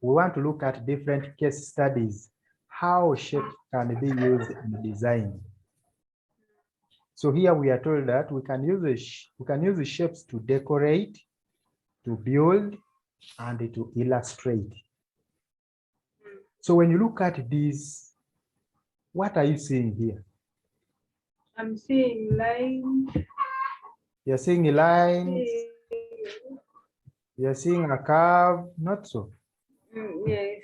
we want to look at different case studies, how shapes can be used in design. So here we are told that we can use the shapes to decorate, to build, and to illustrate. So when you look at these, what are you seeing here? I'm seeing lines. You're seeing lines. You're seeing a curve, not so. Yes.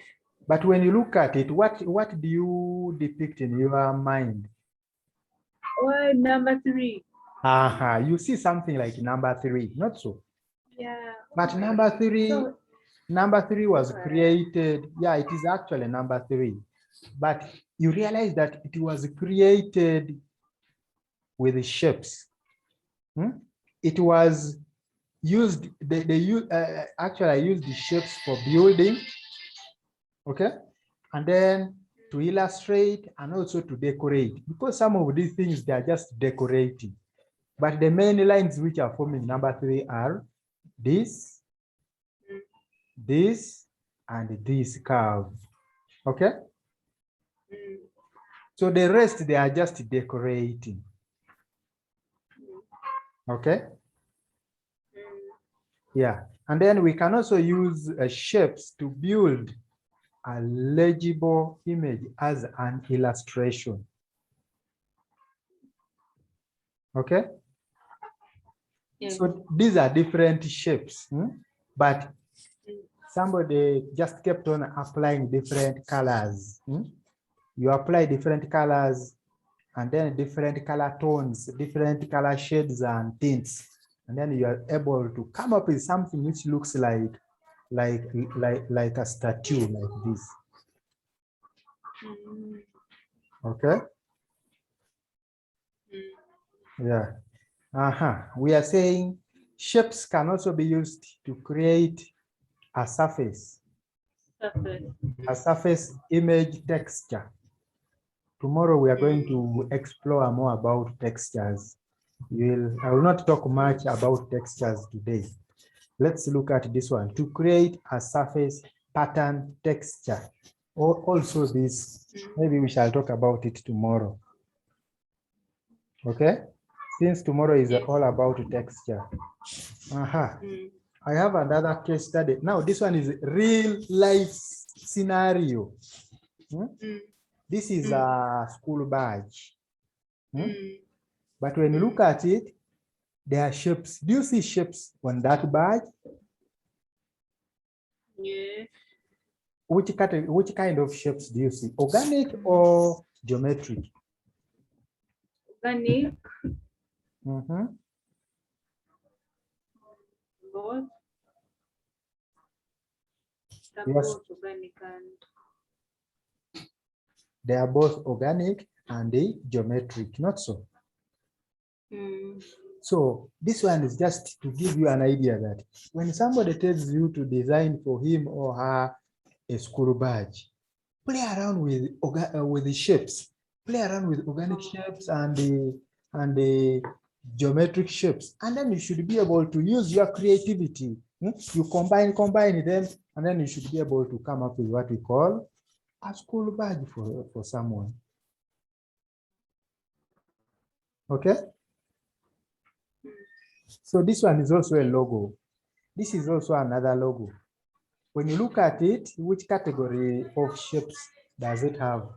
But when you look at it, what do you depict in your mind? Oh, number 3. You see something like number 3, not so. Yeah. But number 3 was created. Yeah, it is actually number 3. But you realize that it was created with shapes. It was used, actually I used the shapes for building, okay? And then to illustrate and also to decorate, because some of these things, they are just decorating. But the main lines which are forming number 3 are this, this, and this curve, okay? So the rest, they are just decorating, okay? Yeah, and then we can also use shapes to build a legible image as an illustration. Okay? Yes. So these are different shapes, but somebody just kept on applying different colors. You apply different colors and then different color tones, different color shades and tints. And then you are able to come up with something which looks like a statue like this. Okay. Yeah. We are saying shapes can also be used to create a surface. A surface image texture. Tomorrow we are going to explore more about textures. I will not talk much about textures today. Let's look at this one. To create a surface pattern texture. Also this, maybe we shall talk about it tomorrow. Okay? Since tomorrow is all about texture. I have another case study. Now this one is real life scenario. This is a school badge. But when you look at it, there are shapes. Do you see shapes on that badge? Yes. Which kind of shapes do you see? Organic or geometric? Organic. Both. Yes. Organic and they are both organic and geometric, not so. So this one is just to give you an idea that when somebody tells you to design for him or her a school badge, play around with the shapes, play around with organic shapes and the geometric shapes, and then you should be able to use your creativity. You combine them, and then you should be able to come up with what we call a school badge for someone. Okay. So this one is also a logo. This is also another logo. When you look at it, which category of shapes does it have?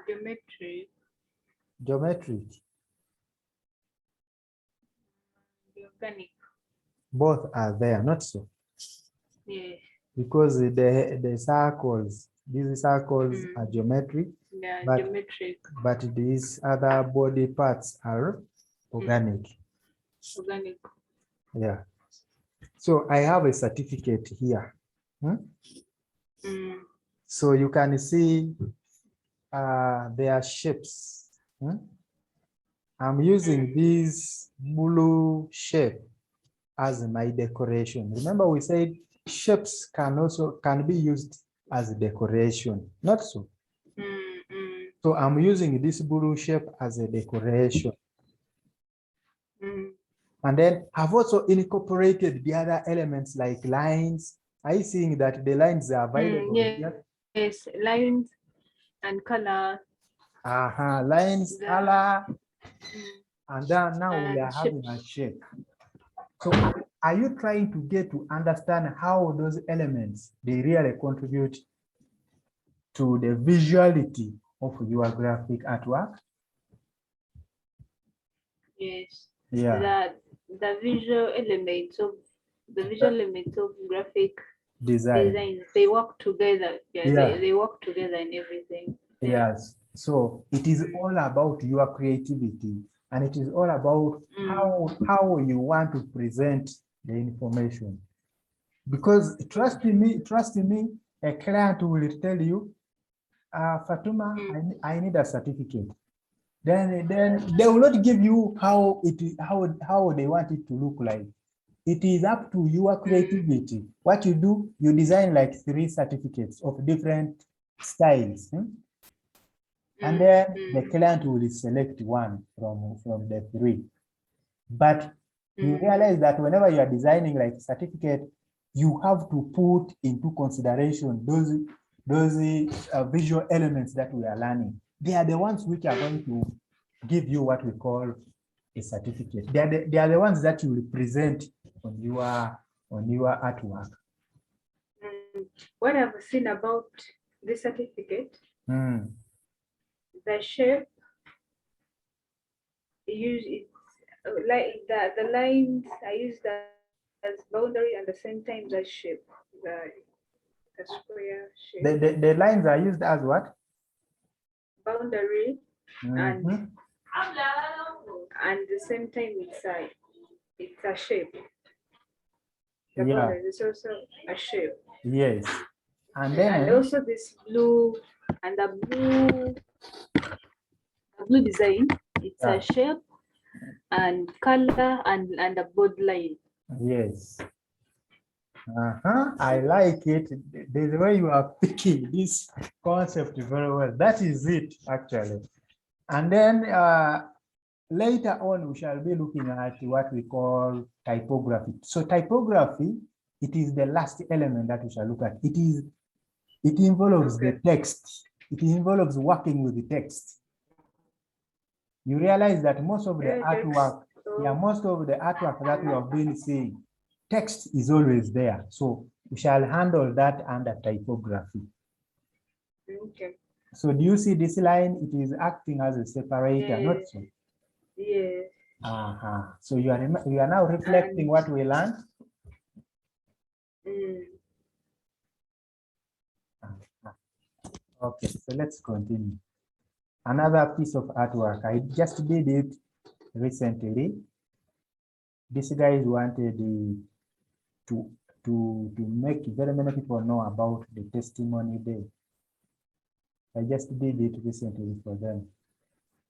Geometry. Geometric. The organic. Both are there, not so. Yes. Because the circles, these circles are geometric. Yeah, but, geometric. But these other body parts are organic. Organic. Yeah. So I have a certificate here. So you can see their shapes. I'm using this blue shape as my decoration. Remember we said shapes can be used as decoration, not so. So I'm using this blue shape as a decoration. And then I've also incorporated the other elements like lines. Are you seeing that the lines are available here? Yes, lines and color. Lines, color, and then now we are having a shape. So are you trying to get to understand how those elements, they really contribute to the visuality of your graphic artwork? Yes. Yeah. The visual elements of graphic designs, they work together. Yeah. They work together in everything. Yes. So it is all about your creativity, and it is all about how you want to present the information. Because trust me, a client will tell you, Fatuma, I need a certificate. Then they will not give you how they want it to look like. It is up to your creativity. What you do, you design like 3 certificates of different styles. And then the client will select one from the 3. But you realize that whenever you are designing like a certificate, you have to put into consideration those visual elements that we are learning. They are the ones which are going to give you what we call a certificate. They are the ones that you will present on your artwork. What I've seen about the certificate, the shape, like the lines I use that as boundary, and at the same time the shape, the square shape. The lines are used as what? Boundary, and the same time it's a shape. The boundary is also a shape. Yes. And then also this blue and the blue design, it's a shape and color and a bold line. Yes. I like it. The way you are picking this concept very well. That is it, actually. And then later on, we shall be looking at what we call typography. So typography, it is the last element that we shall look at. It involves the text. It involves working with the text. You realize that most of the artwork, most of the artwork that we have been seeing, text is always there. So we shall handle that under typography. Okay. So do you see this line? It is acting as a separator, not so? Yes. So you are now reflecting what we learned. Okay, so let's continue. Another piece of artwork. I just did it recently. This guy wanted to make very many people know about the testimony day. I just did it recently for them.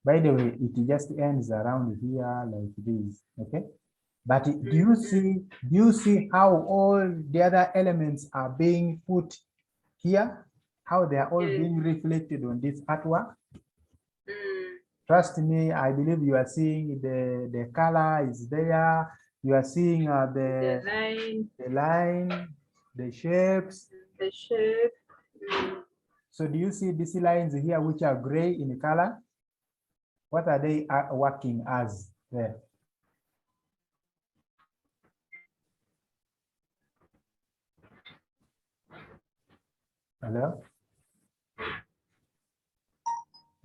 By the way, it just ends around here like this, okay? But do you see how all the other elements are being put here? How they are all being reflected on this artwork? Trust me, I believe you are seeing the color is there. You are seeing the line, the shapes. The shape. So do you see these lines here which are gray in color? What are they working as there? Hello?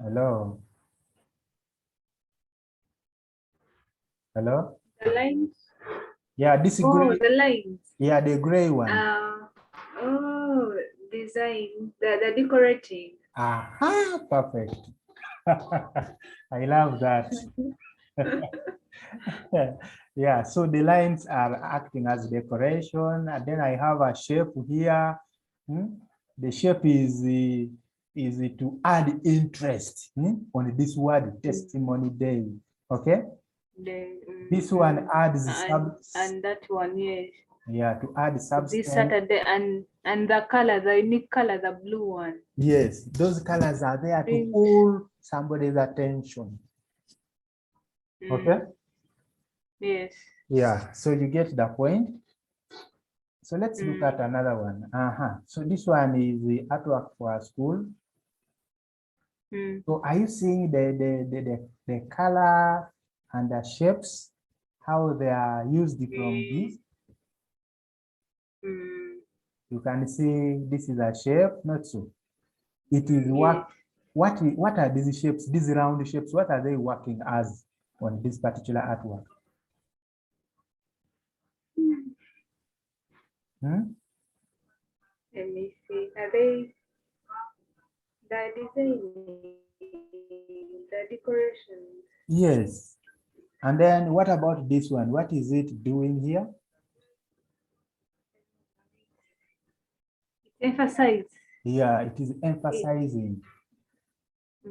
Hello? Hello? The lines. Yeah, this is Oh, gray. the lines. Yeah, the gray one. Oh, design. The decorating. Aha, perfect. I love that. Yeah, so the lines are acting as decoration, and then I have a shape here. The shape is to add interest on this word testimony day. Okay. This one adds and that one, yes. Yeah, to add substance. This Saturday and the color, the unique color, the blue one. Yes, those colors are there to pull somebody's attention. Okay. Yes. Yeah, so you get the point. So let's look at another one. So this one is the artwork for a school. So are you seeing the color and the shapes, how they are used from this? You can see this is a shape, not so. It is what are these shapes, these round shapes, what are they working as on this particular artwork? Let me see. Are they the design, the decorations? Yes. And then what about this one? What is it doing here? Emphasize. Yeah, it is emphasizing.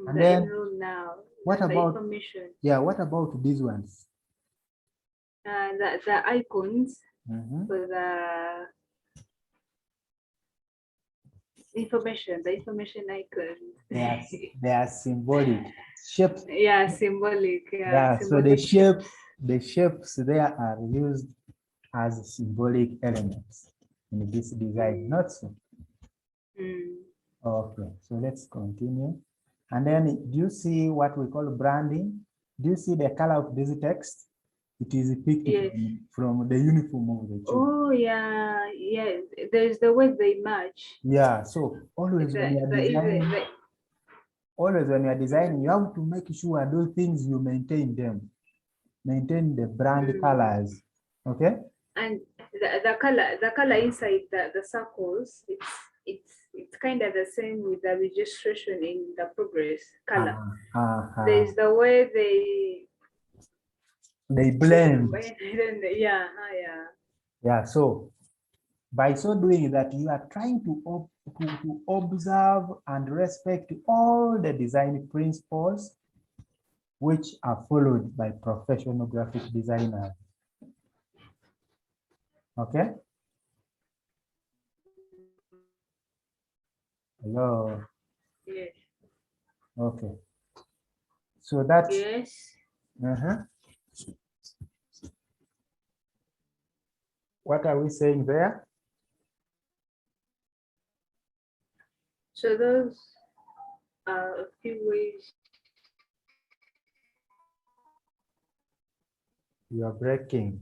And the then now. what the about information? Yeah, what about these ones? The icons for the information icons. They are symbolic shapes. Yeah, symbolic. Yeah, so the shapes there are used as symbolic elements in this design, not so. Okay, so let's continue. And then do you see what we call branding? Do you see the color of this text? It is picked from the uniform of the children. Oh yeah, yeah. There's the way they match. Yeah, so always when you're designing, you have to make sure those things you maintain them. Maintain the brand colors. Okay? And the color inside the circles, it's kind of the same with the registration in the progress color. There's the way they blend. Yeah, so by so doing that, you are trying to observe and respect all the design principles which are followed by professional graphic designers. Okay? Hello? Yes. Okay. So that. Yes. What are we saying there? So those are a few ways. You are breaking.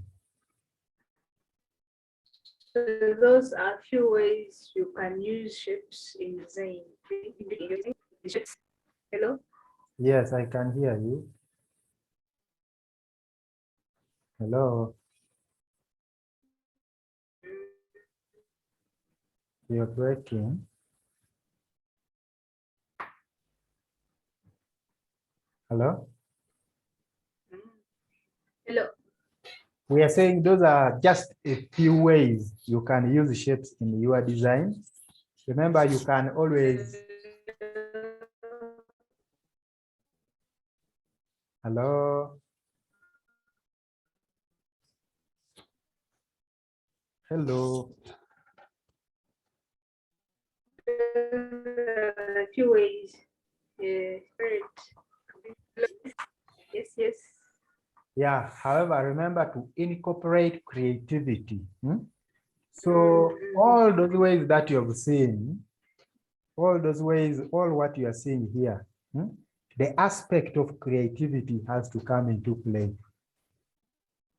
So those are a few ways you can use shapes in design. Hello? Yes, I can hear you. Hello. You're breaking. Hello? Hello. We are saying those are just a few ways you can use shapes in your design. Remember, you can always. Hello? Hello? A few ways. Yes. Yes. Yeah, however, remember to incorporate creativity. So all those ways that you have seen, all those ways, all what you are seeing here, the aspect of creativity has to come into play.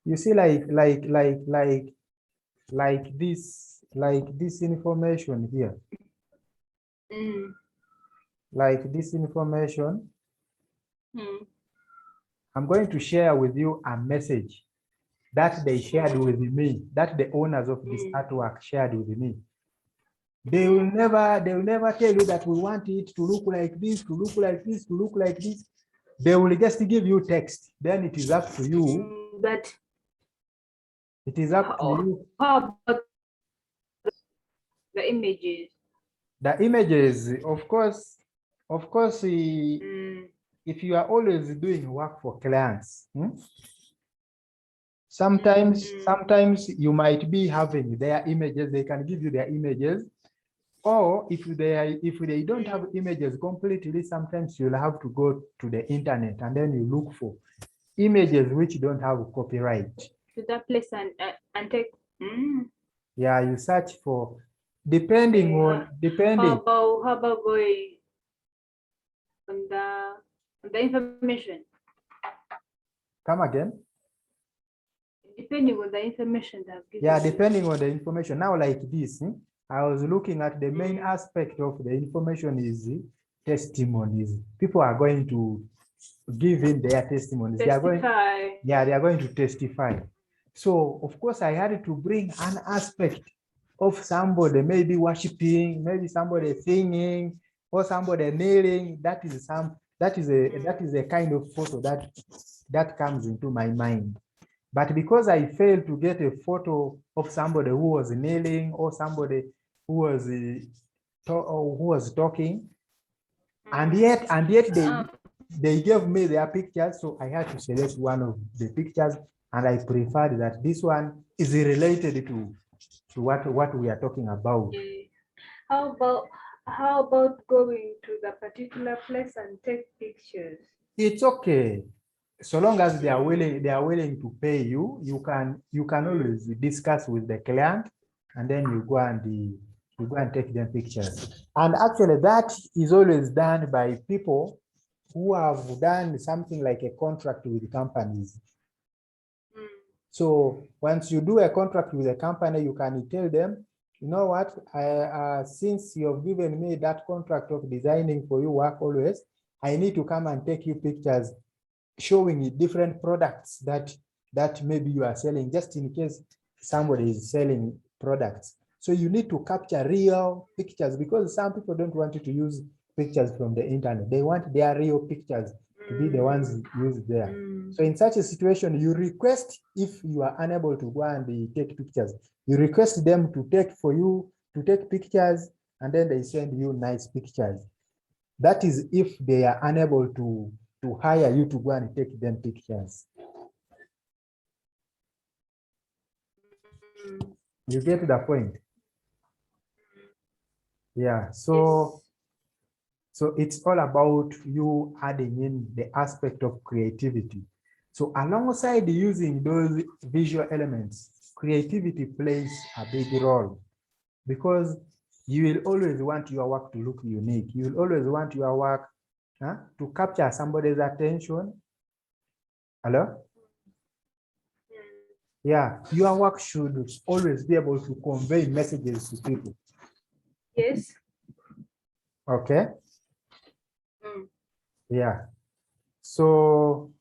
You see, like this information here. Like this information. I'm going to share with you a message that they shared with me, that the owners of this artwork shared with me. They will never tell you that we want it to look like this, to look like this, to look like this. They will just give you text. Then it is up to you. But it is up to you. How about the images? The images, of course, if you are always doing work for clients, sometimes you might be having their images. They can give you their images, or if they don't have images completely, sometimes you'll have to go to the internet and then you look for images which don't have copyright. To that place and take. Yeah, you search for depending. How about going on the information? Come again. Depending on the information that given. Yeah, depending on the information. Now, like this, I was looking at the main aspect of the information is testimonies. People are going to give in their testimonies. Testify. They are going to testify. So, of course, I had to bring an aspect of somebody maybe worshiping, maybe somebody singing, or somebody kneeling. That is a kind of photo that comes into my mind. But because I failed to get a photo of somebody who was kneeling or somebody who was talking, and yet they gave me their pictures, so I had to select one of the pictures, and I preferred that this one is related to what we are talking about. Okay. How about going to the particular place and take pictures? It's okay. So long as they are willing to pay you, you can always discuss with the client, and then you go and take them pictures. And actually, that is always done by people who have done something like a contract with companies. So once you do a contract with a company, you can tell them, you know what, since you have given me that contract of designing for you work always, I need to come and take you pictures showing different products that maybe you are selling, just in case somebody is selling products. So you need to capture real pictures, because some people don't want you to use pictures from the internet. They want their real pictures to be the ones used there. So in such a situation, you request, if you are unable to go and take pictures, you request them to take pictures, and then they send you nice pictures. That is if they are unable to hire you to go and take them pictures. You get the point? Yeah, so it's all about you adding in the aspect of creativity. So alongside using those visual elements, creativity plays a big role, because you will always want your work to look unique. You will always want your work to capture somebody's attention. Hello? Yeah, your work should always be able to convey messages to people. Yes. Okay. Yeah. So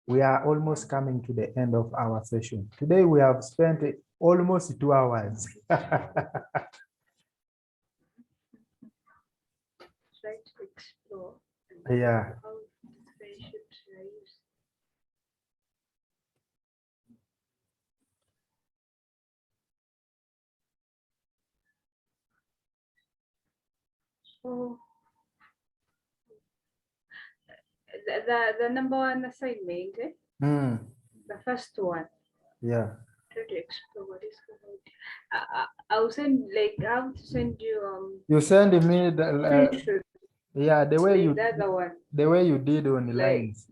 we are almost coming to the end of our session. Today we have spent almost 2 hours. Try to explore. Yeah. How they should use. So the number one assignment, the first one. Yeah. Try to explore what is going. I'll send, like, I'll send you You send me the yeah, the way you the other one. The way you did on the Like, lines.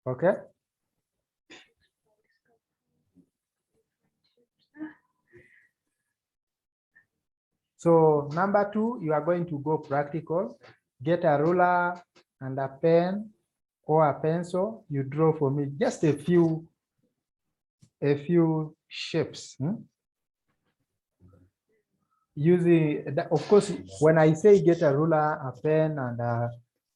Okay. So number 2, you are going to go practical. Get a ruler and a pen or a pencil. You draw for me just a few shapes. Using, of course, when I say get a ruler, a pen, and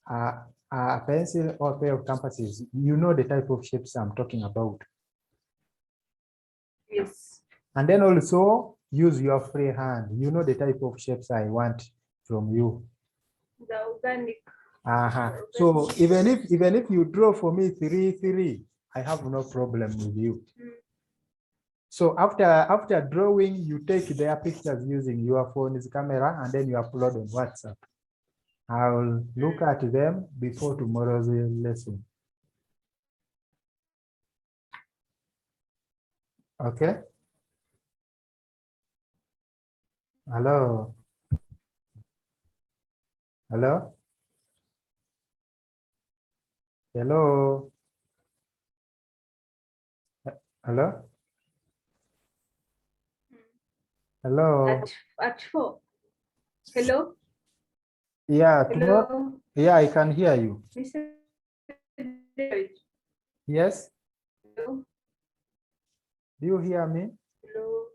a pencil or pair of compasses, you know the type of shapes I'm talking about. Yes. And then also use your free hand. You know the type of shapes I want from you. The organic. So even if you draw for me 3, 3, I have no problem with you. So after drawing, you take their pictures using your phone's camera and then you upload on WhatsApp. I'll look at them before tomorrow's lesson. Okay. Hello. Hello. Hello. Hello. Hello. At 4. Hello. Yeah. Hello. Tomorrow. Yeah, I can hear you. Mr. David. Yes. Hello. Do you hear me? Hello.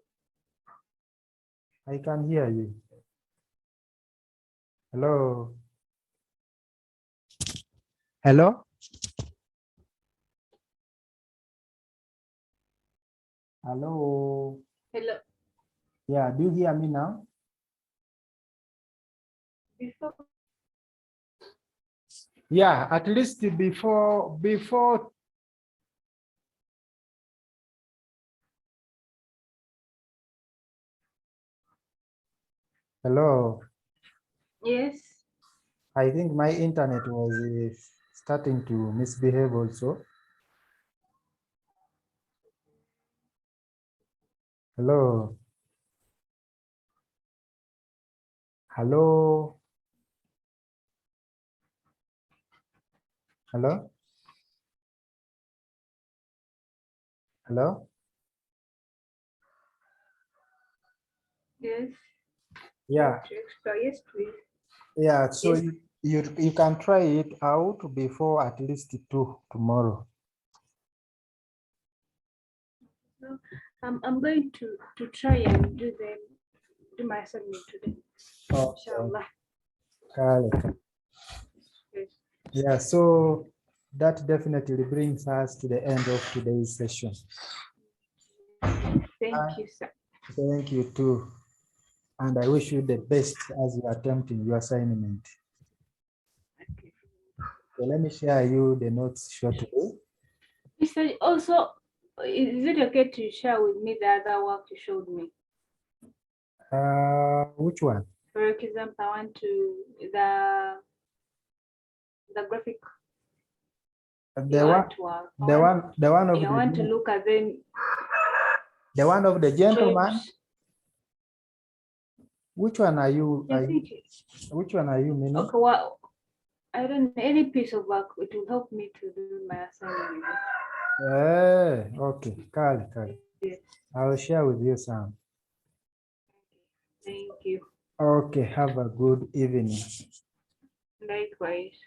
I can hear you. Hello. Hello. Hello. Hello. Yeah, do you hear me now? Before. Yeah, at least before. Hello. Yes. I think my internet was starting to misbehave also. Hello. Hello. Hello. Hello. Yes. Yeah. Yes, please. Yeah. So Yes. you can try it out before at least 2 tomorrow. So I'm going to try and do my assignment today. Okay. Inshallah. Yes. Yeah. So that definitely brings us to the end of today's session. Thank you, sir. Thank you too. And I wish you the best as you are attempting your assignment. Okay. So let me share you the notes shortly. Mr. Also, is it okay to share with me the other work you showed me? Which one? For example, I want to the graphic. The one of I want to look at them. The one of the gentleman. Shapes. Which one are you? Which one are you meaning? Okay, well, I don't know, any piece of work, it will help me to do my assignment. Okay, Kali. Yes. I will share with you some. Thank you. Okay, have a good evening. Likewise.